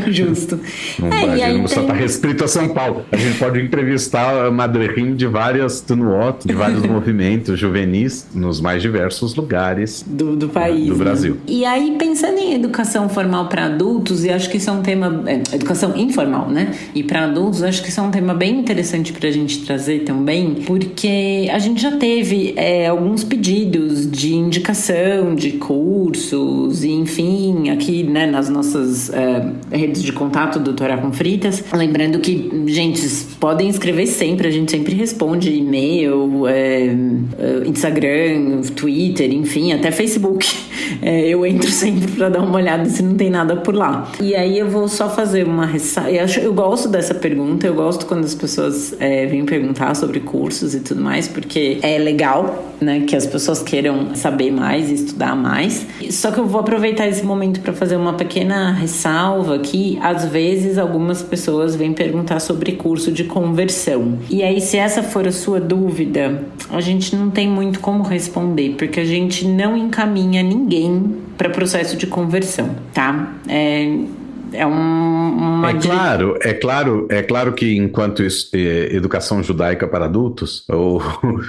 Justo. Brasil não só está restrito a São Paulo. A gente pode entrevistar madrehim de várias tunuot, de vários movimentos juvenis nos mais diversos lugares do país. Do Brasil. E aí pensando em educação formal para adultos, e acho que isso é um tema... educação informal, né? E para adultos, acho que isso é um tema bem interessante pra gente trazer também, porque a gente já teve alguns pedidos de indicação de cursos, e enfim, aqui, né, nas nossas redes de contato do Torá com Fritas. Lembrando que, gente, podem escrever sempre, a gente sempre responde e-mail, Instagram, Twitter, enfim, até Facebook. Eu entro sempre pra dar uma olhada se não tem nada por lá. E aí eu vou só fazer uma ressalva. Eu gosto dessa pergunta, eu gosto quando as pessoas vêm perguntar sobre cursos e tudo mais, porque é legal, né, que as pessoas queiram saber mais e estudar mais. Só que eu vou aproveitar esse momento para fazer uma pequena ressalva que, às vezes, algumas pessoas vêm perguntar sobre curso de conversão. E aí, se essa for a sua dúvida, a gente não tem muito como responder, porque a gente não encaminha ninguém para processo de conversão, tá? É claro que enquanto educação judaica para adultos,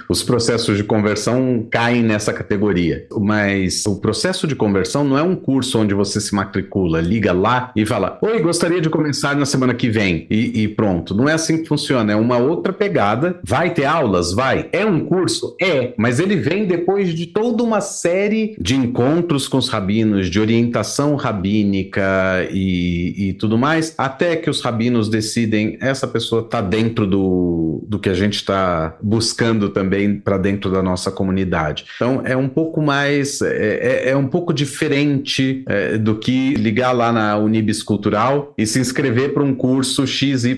os processos de conversão caem nessa categoria. Mas o processo de conversão não é um curso onde você se matricula, liga lá e fala: oi, gostaria de começar na semana que vem, e pronto. Não é assim que funciona, é uma outra pegada. Vai ter aulas? Vai. É um curso? É, mas ele vem depois de toda uma série de encontros com os rabinos, de orientação rabínica e tudo mais, até que os rabinos decidem, essa pessoa está dentro do que a gente está buscando também para dentro da nossa comunidade. Então é um pouco mais, é um pouco diferente do que ligar lá na Unibis Cultural e se inscrever para um curso XYZ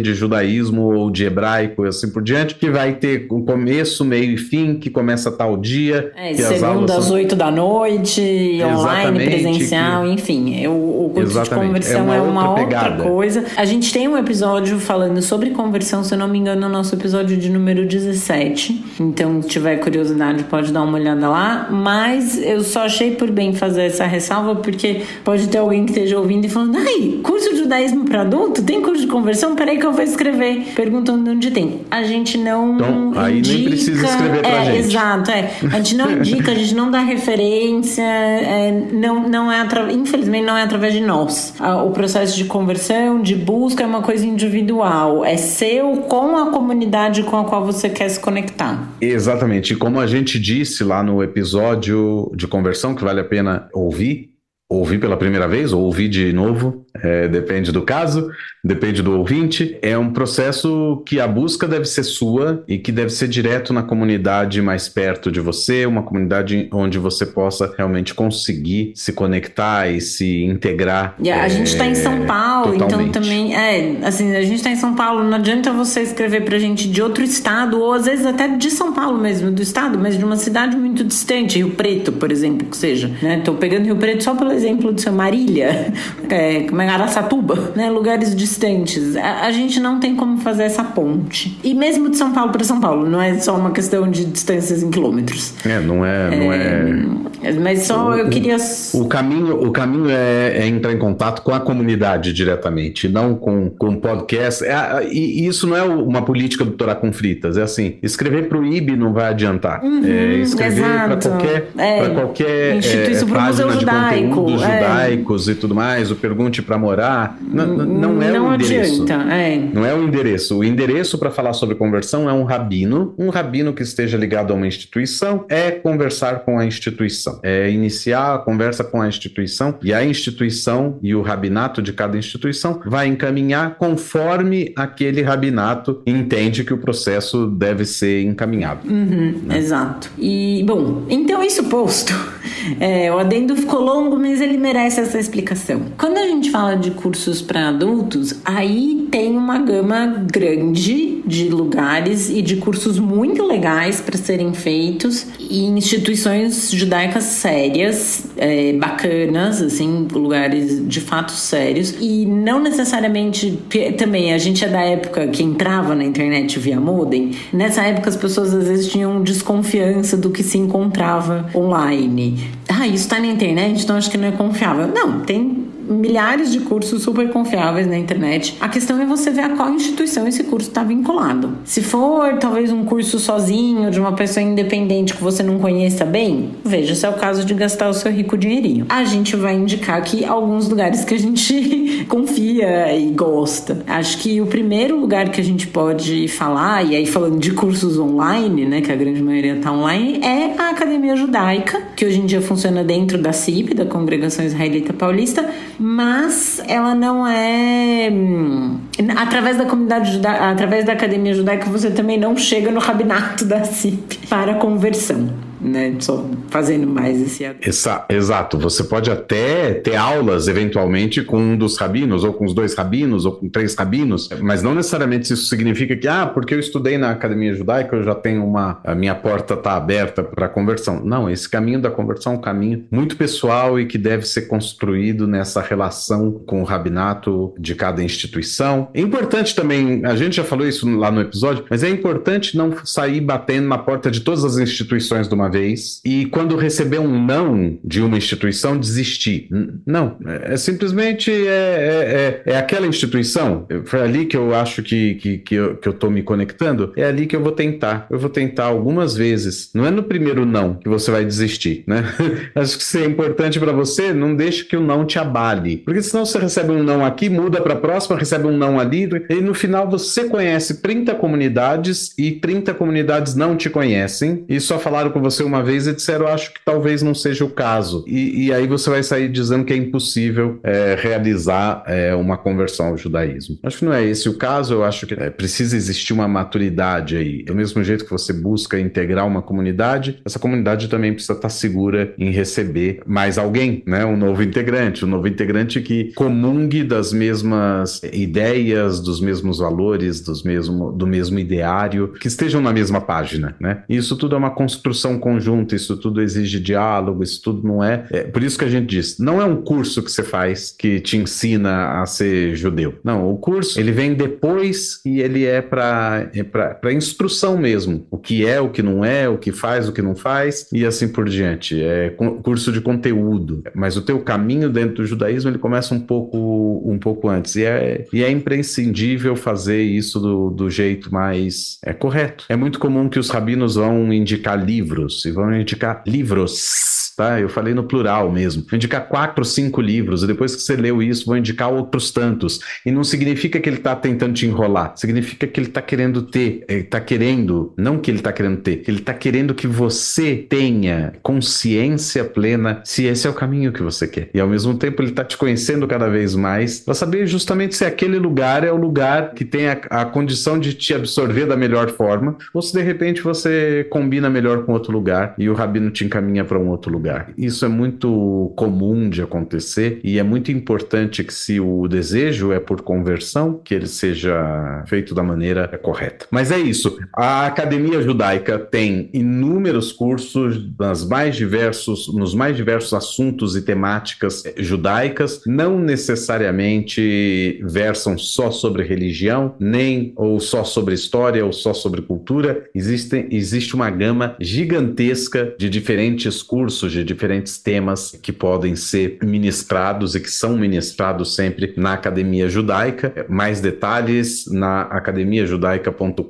de judaísmo ou de hebraico e assim por diante, que vai ter um começo, meio e fim, que começa tal dia. Segunda às 8 da noite, online, presencial, enfim. O curso de conversão é uma outra coisa. A gente tem um episódio falando sobre conversão, se eu não me engano, no nosso episódio de número 17. Então, se tiver curiosidade, pode dar uma olhada lá. Mas eu só achei por bem fazer essa ressalva, porque pode ter alguém que esteja ouvindo e falando: ai, curso de judaísmo para adulto? Tem curso de conversão? Peraí que eu vou escrever. Perguntando onde tem. A gente não então, aí indica... nem precisa escrever pra gente. Exato, A gente não indica, a gente não dá referência, infelizmente não é através de nós. O processo de conversão, de busca, é uma coisa individual. É seu com a comunidade com a qual você quer se conectar. Exatamente. E como a gente disse lá no episódio de conversão, que vale a pena ouvir pela primeira vez ou ouvir de novo, depende do caso, depende do ouvinte. É um processo que a busca deve ser sua e que deve ser direto na comunidade mais perto de você, uma comunidade onde você possa realmente conseguir se conectar e se integrar. E a gente está em São Paulo, totalmente. Então também, assim, a gente está em São Paulo, não adianta você escrever pra gente de outro estado, ou às vezes até de São Paulo mesmo, do estado, mas de uma cidade muito distante, Rio Preto, por exemplo, que seja, né? Tô pegando Rio Preto só pelo exemplo de seu Marília, como é Araçatuba, né? Lugares distantes. A gente não tem como fazer essa ponte. E mesmo de São Paulo para São Paulo, não é só uma questão de distâncias em quilômetros. Não é. Mas só eu queria... O caminho é entrar em contato com a comunidade diretamente, não com podcast. E isso não é uma política do Torá com Fritas. É assim, escrever para o IB não vai adiantar. Escrever para qualquer página de conteúdos judaicos e tudo mais, o Pergunte para Morar, não é o endereço. Não é o endereço. O endereço para falar sobre conversão é um rabino que esteja ligado a uma instituição, conversar com a instituição. Iniciar a conversa com a instituição, e a instituição e o rabinato de cada instituição vai encaminhar conforme aquele rabinato entende que o processo deve ser encaminhado. Né? Exato. E, bom, então isso posto, o adendo ficou longo, mas ele merece essa explicação. Quando a gente fala de cursos para adultos, aí tem uma gama grande de lugares e de cursos muito legais para serem feitos em instituições judaicas sérias, bacanas, assim, lugares de fato sérios, e não necessariamente, também a gente é da época que entrava na internet via modem. Nessa época as pessoas às vezes tinham desconfiança do que se encontrava online. Isso tá na internet, então acho que não é confiável. Não, tem milhares de cursos super confiáveis na internet. A questão é você ver a qual instituição esse curso está vinculado. Se for talvez um curso sozinho, de uma pessoa independente que você não conheça bem, veja se é o caso de gastar o seu rico dinheirinho. A gente vai indicar aqui alguns lugares que a gente confia e gosta. Acho que o primeiro lugar que a gente pode falar, e aí falando de cursos online, né, que a grande maioria está online, é a Academia Judaica, que hoje em dia funciona dentro da CIP, da Congregação Israelita Paulista, mas ela não é... Através da comunidade judaica, através da Academia Judaica, você também não chega no rabinato da CIP para conversão, né? Só fazendo mais esse... Exato. Você pode até ter aulas, eventualmente, com um dos rabinos, ou com os 2 rabinos, ou com 3 rabinos, mas não necessariamente isso significa que, porque eu estudei na Academia Judaica, eu já tenho a minha porta está aberta para conversão. Não, esse caminho da conversão é um caminho muito pessoal e que deve ser construído nessa relação com o rabinato de cada instituição. É importante também, a gente já falou isso lá no episódio, mas é importante não sair batendo na porta de todas as instituições de uma vez e quando receber um não de uma instituição, desistir. Não, simplesmente aquela instituição. Foi ali que eu acho que eu tô me conectando, é ali que eu vou tentar. Eu vou tentar algumas vezes. Não é no primeiro não que você vai desistir, né? Acho que isso é importante para você, não deixe que o não te abale. Porque senão você recebe um não aqui, muda para a próxima, recebe um não ali, e no final você conhece 30 comunidades e 30 comunidades não te conhecem e só falaram com você uma vez e disseram, acho que talvez não seja o caso. E aí você vai sair dizendo que é impossível realizar uma conversão ao judaísmo. Acho que não é esse o caso, eu acho que precisa existir uma maturidade aí. Do mesmo jeito que você busca integrar uma comunidade, essa comunidade também precisa estar segura em receber mais alguém, né? Um novo integrante que comungue das mesmas ideias, dos mesmos valores, do mesmo ideário, que estejam na mesma página, né? E isso tudo é uma construção conjunta, isso tudo exige diálogo, isso tudo não é... Por isso que a gente diz, não é um curso que você faz que te ensina a ser judeu. Não, o curso, ele vem depois e ele é para instrução mesmo. O que é, o que não é, o que faz, o que não faz e assim por diante. É curso de conteúdo. Mas o teu caminho dentro do judaísmo, ele começa um pouco antes. E é imprescindível fazer isso do jeito mais correto. É muito comum que os rabinos vão indicar livros, e vão indicar livros, tá? Eu falei no plural mesmo. Vou indicar 4, 5 livros, e depois que você leu isso, vou indicar outros tantos. E não significa que ele está tentando te enrolar, significa que ele está querendo ter, não que ele está querendo ter, ele está querendo que você tenha consciência plena se esse é o caminho que você quer. E ao mesmo tempo ele está te conhecendo cada vez mais para saber justamente se aquele lugar é o lugar que tem a condição de te absorver da melhor forma, ou se de repente você combina melhor com outro lugar e o rabino te encaminha para um outro lugar. Isso é muito comum de acontecer e é muito importante que, se o desejo é por conversão, que ele seja feito da maneira correta. Mas é isso. A Academia Judaica tem inúmeros cursos nos mais diversos assuntos e temáticas judaicas, não necessariamente versam só sobre religião, nem ou só sobre história ou só sobre cultura. Existe uma gama gigantesca de diferentes cursos, de diferentes temas que podem ser ministrados e que são ministrados sempre na Academia Judaica. Mais detalhes na academiajudaica.com.br.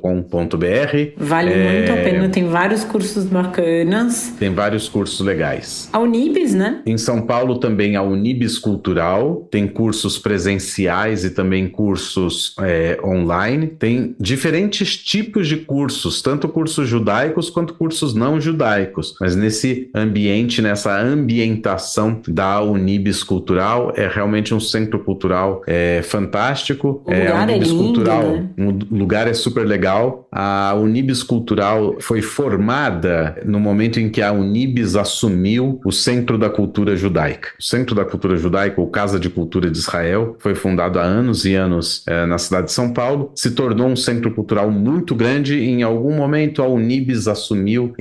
Vale muito a pena, tem vários cursos bacanas. Tem vários cursos legais. A Unibis, né? Em São Paulo também a Unibis Cultural, tem cursos presenciais e também cursos online. Tem diferentes tipos de cursos, tanto cursos judaicos quanto cursos não judaicos, mas nesse ambiente, nessa ambientação da Unibis Cultural, é realmente um centro cultural fantástico. O lugar é lindo, Cultural, né? O lugar é super legal. A Unibis Cultural foi formada no momento em que a Unibis assumiu o Centro da Cultura Judaica. O Centro da Cultura Judaica, ou Casa de Cultura de Israel, foi fundado há anos e anos na cidade de São Paulo, se tornou um centro cultural muito grande e em algum momento a Unibis assumiu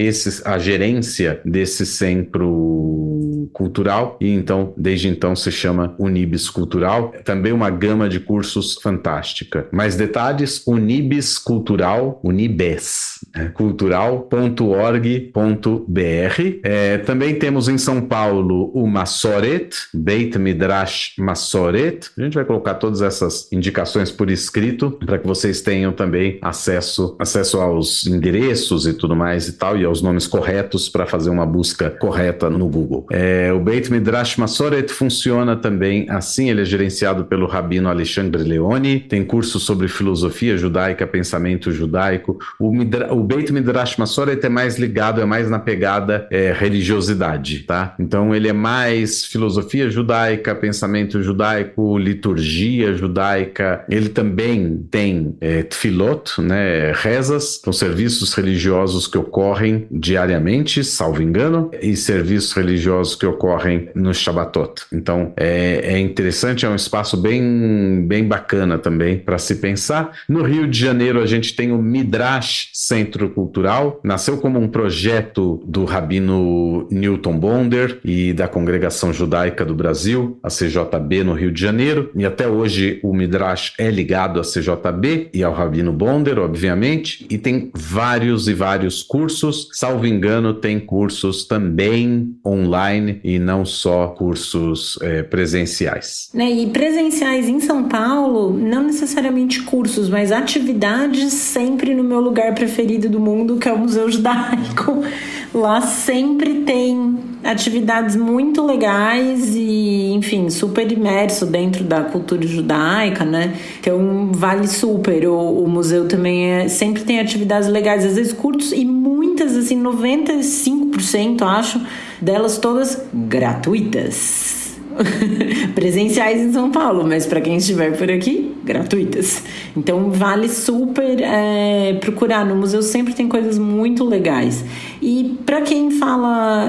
a gerência desse centro cultural e então, desde então, se chama Unibis Cultural. Também uma gama de cursos fantástica. Mais detalhes, Unibis Cultural, Unibes, cultural.org.br. Também temos em São Paulo o Masoret, Beit Midrash Masoret. A gente vai colocar todas essas indicações por escrito para que vocês tenham também acesso aos endereços e tudo mais e tal, e aos nomes corretos para fazer uma busca correta no Google. O Beit Midrash Masoret funciona também assim, ele é gerenciado pelo rabino Alexandre Leone, tem cursos sobre filosofia judaica, pensamento judaico. O Beit Midrash Masoret é mais ligado, é mais na pegada religiosidade, tá? Então ele é mais filosofia judaica, pensamento judaico, liturgia judaica. Ele também tem tefilot, né, rezas, são serviços religiosos que ocorrem diariamente, salvo engano, e serviços religiosos que ocorrem no Shabbatot. Então é interessante, é um espaço bem bacana também para se pensar. No Rio de Janeiro a gente tem o Midrash Centro Cultural, nasceu como um projeto do rabino Newton Bonder e da Congregação Judaica do Brasil, a CJB no Rio de Janeiro, e até hoje o Midrash é ligado à CJB e ao rabino Bonder, obviamente, e tem vários e vários cursos, salvo engano tem cursos também online e não só cursos presenciais. E presenciais em São Paulo, não necessariamente cursos, mas atividades sempre no meu lugar preferido do mundo, que é o Museu Judaico. Lá sempre tem atividades muito legais e, enfim, super imerso dentro da cultura judaica, né? Então, vale super. O museu também sempre tem atividades legais, às vezes curtos e muitas, assim, 95%, acho, delas todas gratuitas. Presenciais em São Paulo, mas para quem estiver por aqui, gratuitas. Então vale super procurar. No museu sempre tem coisas muito legais. E para quem fala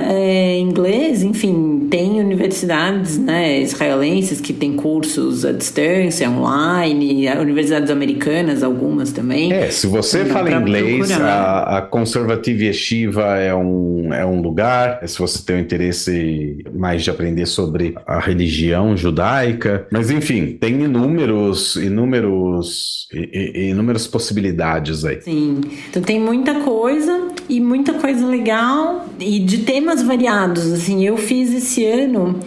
inglês, enfim, tem universidades, né, israelenses que tem cursos à distância, online, universidades americanas, algumas também. Se você fala inglês, a Conservative Yeshiva é um lugar, se você tem um interesse mais de aprender sobre a religião judaica, mas enfim, tem inúmeras possibilidades aí. Sim, então tem muita coisa legal e de temas variados, assim. Eu fiz esse ano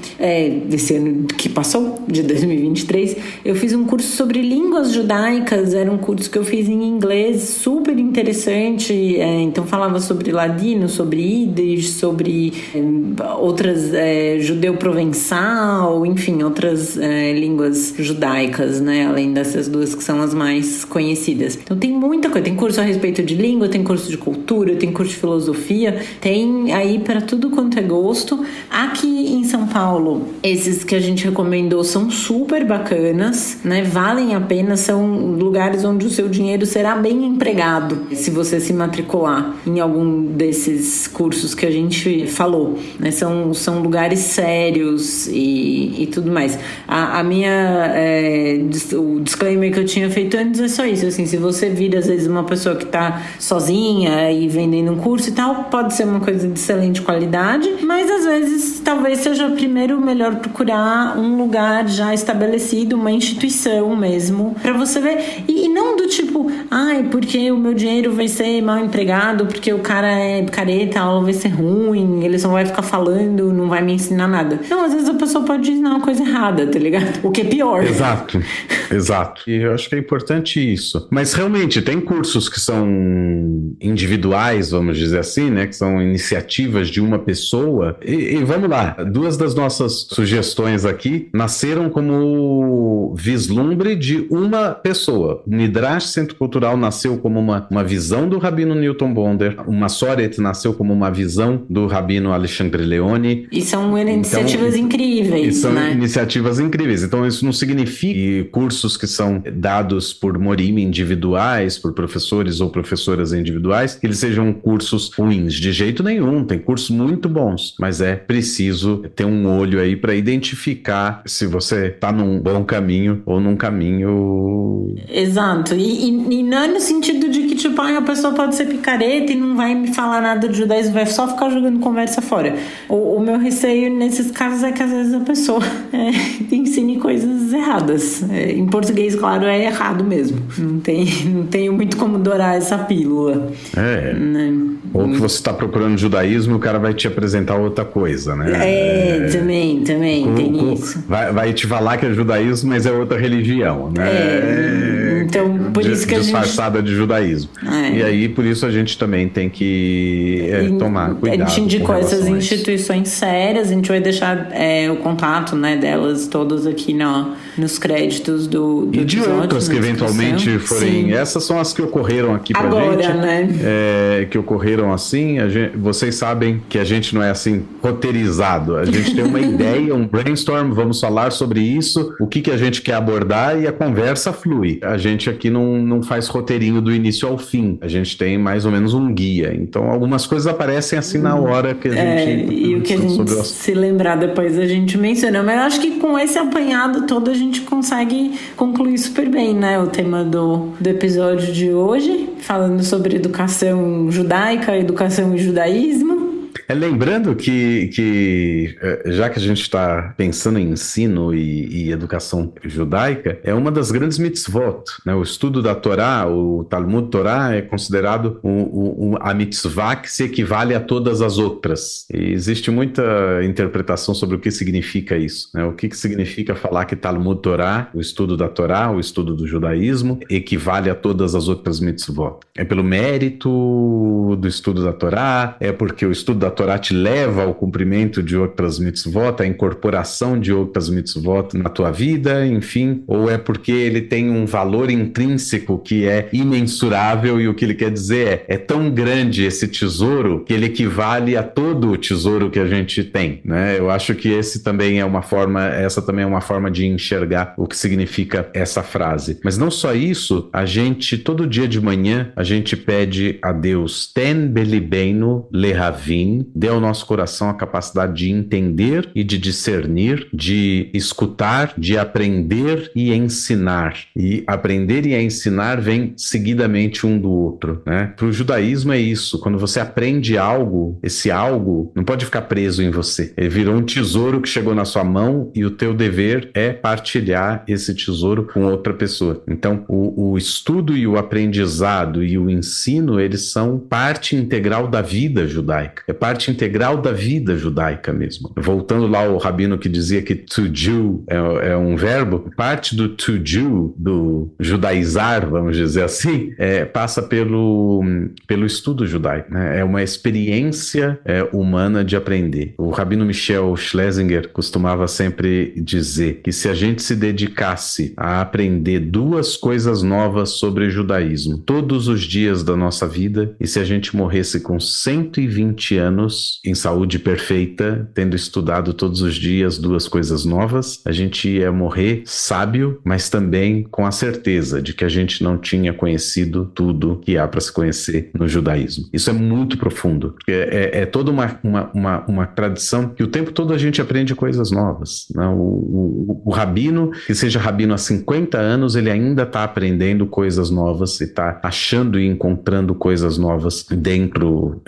que passou, de 2023, eu fiz um curso sobre línguas judaicas, era um curso que eu fiz em inglês, super interessante, então falava sobre ladino, sobre Yiddish, sobre outras judeu-provençal, enfim, outras línguas judaicas, né, além dessas duas que são as mais conhecidas. Então tem muita coisa, tem curso a respeito de língua, tem curso de cultura, tem curso de filosofia, tem aí para tudo quanto é gosto. Aqui em São Paulo, esses que a gente recomendou são super bacanas, né, valem a pena, são lugares onde o seu dinheiro será bem empregado se você se matricular em algum desses cursos que a gente falou, né, são lugares sérios e tudo mais. O disclaimer que eu tinha feito antes é só isso, assim, se você vira às vezes uma pessoa que tá sozinha e vendendo um curso e tal, pode ser uma coisa de excelente qualidade, mas às vezes talvez seja primeiro melhor procurar um lugar já estabelecido, uma instituição mesmo, pra você ver, e não do tipo, porque o meu dinheiro vai ser mal empregado, porque o cara é careta, a aula vai ser ruim, ele só vai ficar falando, não vai me ensinar nada. Não, às vezes a pessoa pode ensinar uma coisa errada, tá ligado? O que é pior. Exato. E eu acho que é importante isso. Mas realmente tem cursos que são individuais, vamos dizer assim, né? Que são iniciativas de uma pessoa. E vamos lá, duas das nossas sugestões aqui nasceram como vislumbre de uma pessoa. O Midrash Centro Cultural nasceu como uma visão do rabino Newton Bonder. O Masoret nasceu como uma visão do rabino Alexandre Leone. E são iniciativas incríveis, são né? Iniciativas incríveis. Então isso não significa que cursos que são dados por morim individuais, por professores ou professoras individuais, que eles sejam cursos ruins. De jeito nenhum, tem cursos muito bons, mas é preciso ter um olho aí para identificar se você está num bom caminho ou num caminho... Exato, e não é no sentido de que tipo, a pessoa pode ser picareta e não vai me falar nada de judaísmo, vai só ficar jogando conversa fora. O meu receio nesses casos é que às vezes a pessoa ensine coisas erradas. Em português, claro, é errado mesmo. Não tenho muito como dourar essa pílula. Né? Ou que você está procurando judaísmo e o cara vai te apresentar outra coisa, né? Também tem isso. Vai te falar que é judaísmo, mas é outra religião, né? Então, por isso que a gente... disfarçada de judaísmo. E aí, por isso a gente também tem que tomar cuidado. A gente indicou essas instituições sérias, a gente vai deixar o contato, né, delas todas aqui nos créditos do e de episódio, outras que eventualmente forem... Sim. Essas são as que ocorreram aqui pra agora, gente. Né? Que ocorreram assim. Vocês sabem que a gente não é assim roteirizado. A gente tem uma ideia, um brainstorm, vamos falar sobre isso, o que a gente quer abordar e a conversa flui. A gente aqui não faz roteirinho do início ao fim. A gente tem mais ou menos um guia. Então, algumas coisas aparecem assim na hora que a gente... E o que a gente se lembrar depois a gente menciona. Mas eu acho que com esse apanhado todo a gente consegue concluir super bem, né? O tema do episódio de hoje, falando sobre educação judaica, educação e judaísmo. Lembrando que já que a gente está pensando em ensino e educação judaica, é uma das grandes mitzvot, né? O estudo da Torá, o Talmud Torá, é considerado a mitzvah que se equivale a todas as outras. E existe muita interpretação sobre o que significa isso, né? O que significa falar que Talmud Torá, o estudo da Torá, o estudo do judaísmo, equivale a todas as outras mitzvot. É pelo mérito do estudo da Torá, é porque o estudo da Torá te leva ao cumprimento de outras mitzvot, à incorporação de outras mitzvot na tua vida, enfim, ou é porque ele tem um valor intrínseco que é imensurável e o que ele quer dizer é tão grande esse tesouro que ele equivale a todo o tesouro que a gente tem, né? Eu acho que essa também é uma forma de enxergar o que significa essa frase. Mas não só isso, todo dia de manhã, a gente pede a Deus, Ten belibeinu lehavin, dê ao nosso coração a capacidade de entender e de discernir, de escutar, de aprender e ensinar. E aprender e ensinar vem seguidamente um do outro, né? Para o judaísmo é isso. Quando você aprende algo, esse algo não pode ficar preso em você. Ele virou um tesouro que chegou na sua mão e o teu dever é partilhar esse tesouro com outra pessoa. Então, o estudo e o aprendizado e o ensino, eles são parte integral da vida judaica. É parte integral da vida judaica mesmo. Voltando lá ao rabino que dizia que to do é um verbo, parte do to do, do judaizar, vamos dizer assim, passa pelo estudo judaico, né? É uma experiência humana de aprender. O rabino Michel Schlesinger costumava sempre dizer que se a gente se dedicasse a aprender 2 coisas novas sobre judaísmo todos os dias da nossa vida, e se a gente morresse com 120 anos em saúde perfeita, tendo estudado todos os dias 2 coisas novas, a gente ia morrer sábio, mas também com a certeza de que a gente não tinha conhecido tudo que há para se conhecer no judaísmo. Isso é muito profundo, porque é toda uma tradição que o tempo todo a gente aprende coisas novas, né? O rabino, que seja rabino há 50 anos, ele ainda está aprendendo coisas novas e está achando e encontrando coisas novas dentro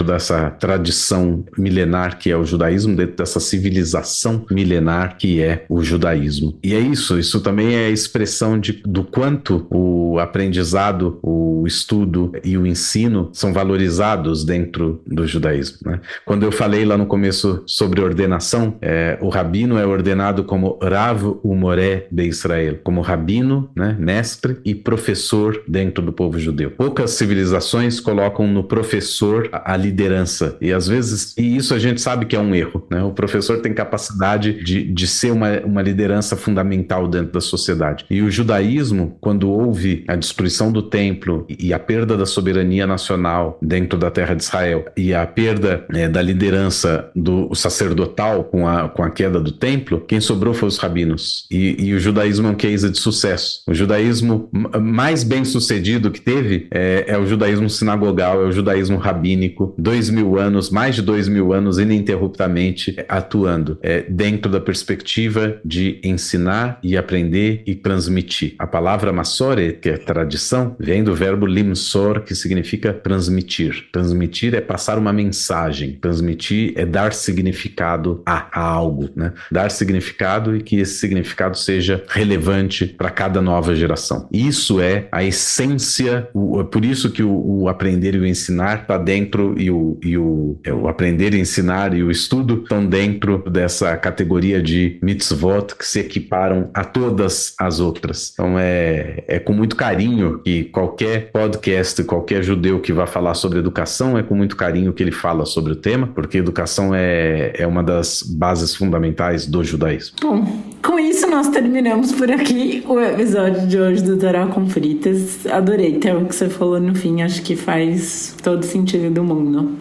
dessa tradição milenar que é o judaísmo, dentro dessa civilização milenar que é o judaísmo. E é isso também é a expressão do quanto o aprendizado, o estudo e o ensino são valorizados dentro do judaísmo, né? Quando eu falei lá no começo sobre ordenação, o rabino é ordenado como Rav Umoré de Israel, como rabino, né, mestre e professor dentro do povo judeu. Poucas civilizações colocam no professor a liderança, e às vezes, e isso a gente sabe que é um erro, né? O professor tem capacidade de ser uma liderança fundamental dentro da sociedade. E o judaísmo, quando houve a destruição do templo e a perda da soberania nacional dentro da terra de Israel, e a perda da liderança do sacerdotal com a queda do templo, quem sobrou foi os rabinos. E o judaísmo é um case de sucesso. O judaísmo mais bem sucedido que teve é o judaísmo sinagogal, é o judaísmo rabínico, 2000 anos anos, mais de 2.000 anos ininterruptamente atuando, dentro da perspectiva de ensinar e aprender e transmitir. A palavra masore, que é tradição, vem do verbo limsor, que significa transmitir. Transmitir é passar uma mensagem, transmitir é dar significado a algo, né? Dar significado e que esse significado seja relevante para cada nova geração. Isso é a essência, por isso que o aprender e o ensinar está dentro, e o aprender e ensinar e o estudo estão dentro dessa categoria de mitzvot que se equiparam a todas as outras. Então é com muito carinho que qualquer podcast, qualquer judeu que vá falar sobre educação, é com muito carinho que ele fala sobre o tema, porque educação é uma das bases fundamentais do judaísmo. Bom, com isso nós terminamos por aqui o episódio de hoje do Torá com Fritas. Adorei até o que você falou no fim, acho que faz todo sentido do mundo.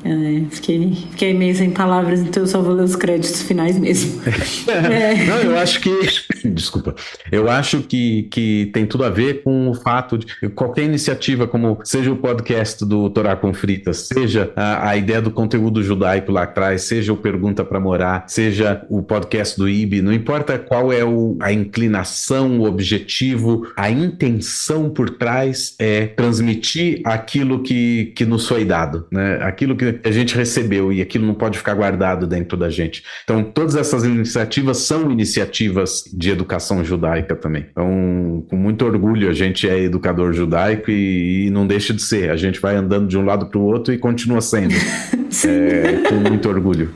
Fiquei meio sem palavras, então eu só vou ler os créditos finais mesmo. Não, eu acho que... Desculpa. Eu acho que tem tudo a ver com o fato de qualquer iniciativa, como seja o podcast do Torá com Fritas, seja a ideia do conteúdo judaico lá atrás, seja o Pergunta para Morar, seja o podcast do IB, não importa qual é a inclinação, o objetivo, a intenção por trás é transmitir aquilo que nos foi dado, né? Aquilo que a gente recebeu, e aquilo não pode ficar guardado dentro da gente. Então, todas essas iniciativas são iniciativas de educação judaica também. Então, com muito orgulho, a gente é educador judaico e não deixa de ser. A gente vai andando de um lado para o outro e continua sendo. Com muito orgulho.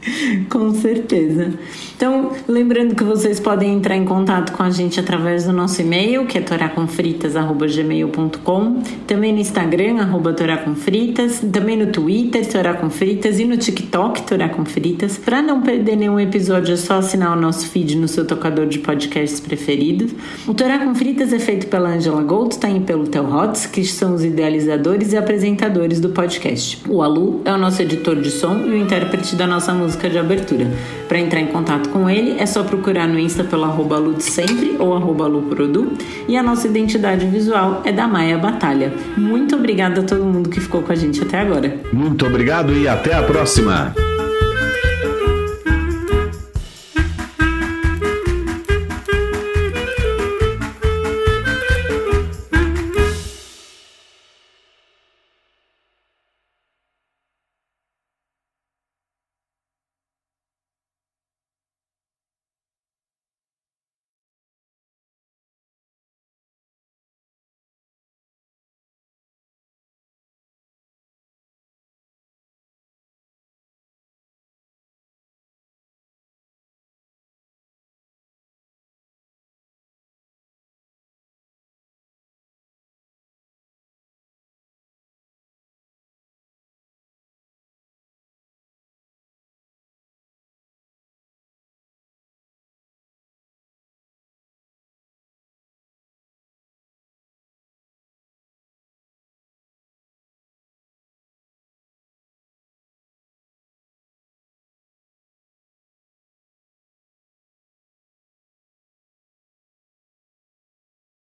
Com certeza. Então, lembrando que vocês podem entrar em contato com a gente através do nosso e-mail, que é toracomfritas@gmail.com, também no Instagram, @toracomfritas, também no Twitter, Torá com Fritas, e no TikTok, Torá com Fritas. Para não perder nenhum episódio, é só assinar o nosso feed no seu tocador de podcasts preferidos. O Torá com Fritas é feito pela Angela Goldstein e pelo Theo Hotz, que são os idealizadores e apresentadores do podcast. O Alu é o nosso editor de som e o intérprete da nossa música de abertura. Para entrar em contato com ele, é só procurar no Insta pelo @aludesempre ou @aluprodu, e a nossa identidade visual é da Maia Batalha. Muito obrigada a todo mundo que ficou com a gente até agora. Muito obrigado e até a próxima!